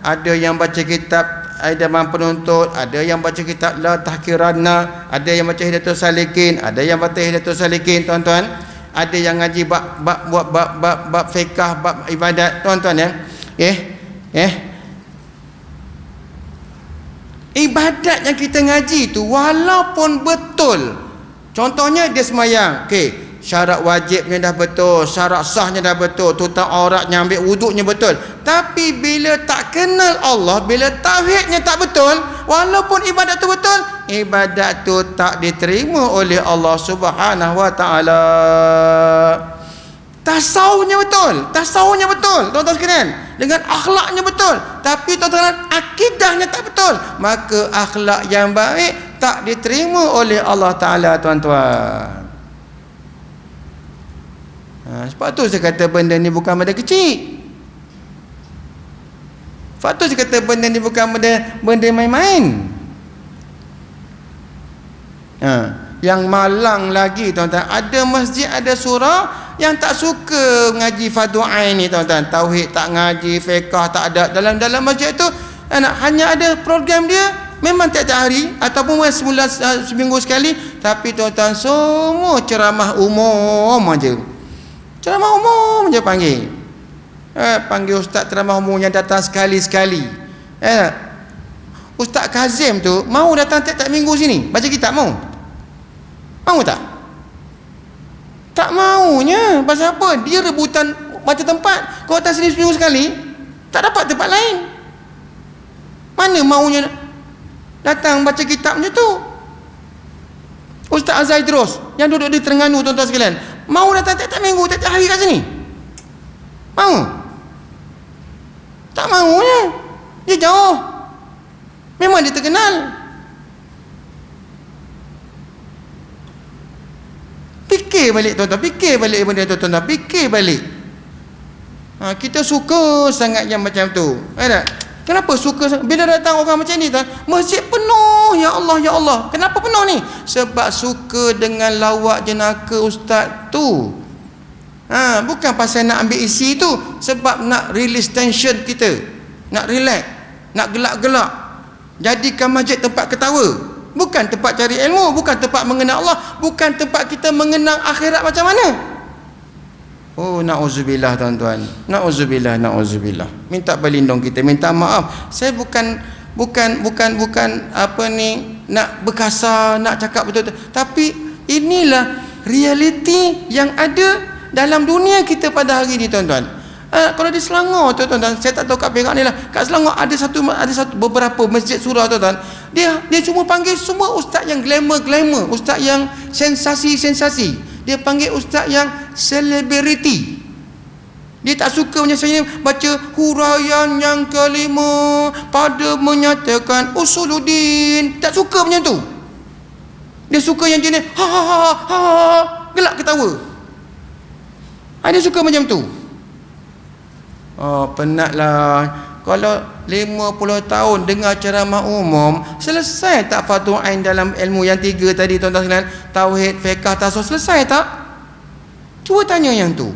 Ada yang baca kitab Aidaman Penuntut, ada yang baca kitab La Tahkirana, ada yang baca Hidayatul Salikin, ada yang baca Hidayatul Salikin tuan-tuan. Ada yang ngaji bab fiqh, bab ibadat tuan-tuan ya. Ibadat yang kita ngaji tu walaupun betul, contohnya dia semayang, syarat wajibnya dah betul, syarat sahnya dah betul, tutup auratnya, ambil wuduknya betul, tapi bila tak kenal Allah, bila tauhidnya tak betul, walaupun ibadat tu betul, ibadat tu tak diterima oleh Allah Subhanahu wa taala. Tasawufnya betul tuan-tuan sekalian, dengan akhlaknya betul, tapi tuan-tuan akidahnya tak betul, maka akhlak yang baik tak diterima oleh Allah taala tuan-tuan. Sebab tu saya kata benda ni bukan benda kecil. Sebab tu saya kata benda ni bukan benda main-main. Yang malang lagi tuan-tuan, ada masjid, ada surau yang tak suka ngaji fardu ain ni tuan-tuan. Tauhid tak ngaji, fiqh tak ada. Dalam masjid tu hanya ada program dia, memang tiap-tiap hari ataupun seminggu sekali, tapi tuan-tuan semua ceramah umum aja. Ceramah umum je panggil. Panggil ustaz ceramah umum yang datang sekali-sekali. Ustaz Kazim tu mau datang tiap-tiap minggu sini baca kitab mau? Mau tak? Tak maunya. Pasal apa? Dia rebutan baca tempat. Kau datang sini seminggu sekali, tak dapat tempat lain. Mana maunya datang baca kitab macam tu? Ustaz Azhar Idrus yang duduk di Terengganu tuan-tuan sekalian, mau datang tiap-tiap minggu, tiap-tiap hari kat sini? Mau? Tak maunya. Dia jauh. Memang dia terkenal. Fikir balik tuan-tuan, fikir balik benda tuan-tuan, fikir balik. Kita suka sangat yang macam tu. Kenapa suka? Bila datang orang macam ni tuan, masjid penuh, ya Allah ya Allah. Kenapa penuh ni? Sebab suka dengan lawak jenaka ustaz tu. Bukan pasal nak ambil isi tu, sebab nak release tension kita, nak relax, nak gelak-gelak. Jadikan masjid tempat ketawa, bukan tempat cari ilmu, bukan tempat mengenal Allah, bukan tempat kita mengenang akhirat macam mana. Na'udzubillah tuan-tuan, na'udzubillah. Minta berlindung kita, minta maaf. Saya bukan apa ni, nak berkasar, nak cakap betul-betul, tapi inilah realiti yang ada dalam dunia kita pada hari ini tuan-tuan. Kalau di Selangor tuan-tuan, saya tak tahu kat Perak ni lah, kat Selangor ada satu beberapa masjid surau tuan-tuan, dia cuma panggil semua ustaz yang glamour, ustaz yang sensasi. Dia panggil ustaz yang selebriti. Dia tak suka macam saya baca huraian yang kelima pada menyatakan usuluddin. Tak suka macam tu. Dia suka yang jenis gelak ketawa. Dia suka macam tu. Penatlah. Kalau 50 tahun dengar ceramah umum, selesai tak fardu ain dalam ilmu yang 3 tadi tuan-tuan sekalian? Tauhid, fiqh, tasawuf, selesai tak? Cuba tanya yang tu.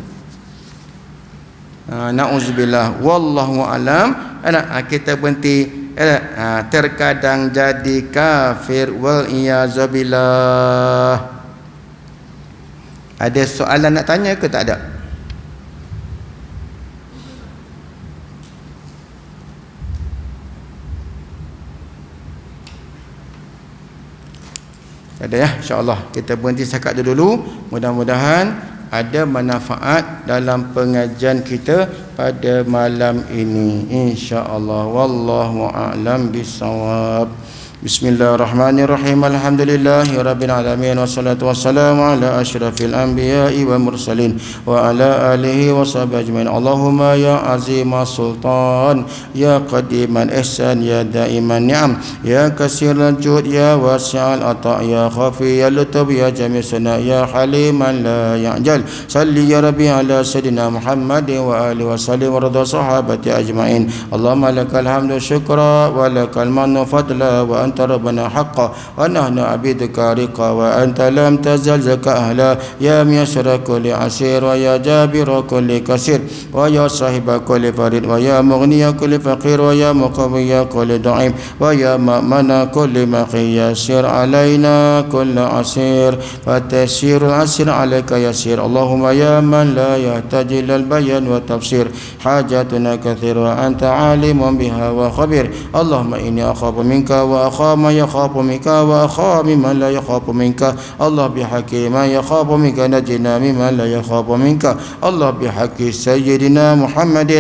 Na'udzubillah, wallahu alam. Kita berhenti. Terkadang jadi kafir, wal iyazubillah. Ada soalan nak tanya ke tak ada? Ada ya, insya-Allah. Kita berhenti setakat dulu. Mudah-mudahan ada manfaat dalam pengajian kita pada malam ini, insya-Allah. Wallahu a'lam bissawab. Bismillahirrahmanirrahim. Alhamdulillahirabbil alamin, wassalatu wassalamu ala asyrafil anbiya'i wa mursalin wa ala alihi wa sahbihi ajmain. Allahumma ya azimah sultan, ya qadiman ihsan, ya daiman ni'am, ya kasiral jud, ya wasi'al ata', ya khafi ya lutuf, ya jami' sunna, ya haliman la ya'jal. Salli ya rabbi ala sayyidina Muhammadin wa alihi wa sallim wa radha sahabati ajmain. Allahumma lakal hamdu syukra wa lakal mannu fadla wa anta أنت ربنا حقا ونحن عبيدك رقا وأنت لم تزل زك أهلا يا ميسر كل عسير ويا جابر كل كسير ويا صاحب كل فريد ويا مغني كل فقير ويا مقوي كل ضعيف ويا مأمن كل مقي يسر علينا كل عسير فتسير العسير عليك يسير اللهم يا من لا يحتاج إلى البيان والتفسير حاجاتنا كثير وأنت عالم بها وخبير اللهم إني أخاف منك وأخاف من يخاف منك وأخاف ممن لا يخاف منك الله بحق من يخاف منك نجنا ممن لا يخاف منك الله بحق سيدنا محمد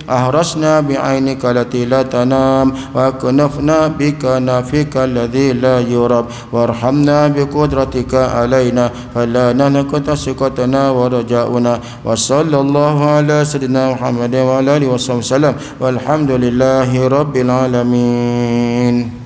أهرسنا بعينك التي لا تنام وكنفنا بكنفك الذي لا يراب وارحمنا بقدرتك علينا فلا نهلك ثقتنا ورجاؤنا وصلى الله على سيدنا محمد وعلى آله وصحبه وسلم والحمد لله رب العالمين.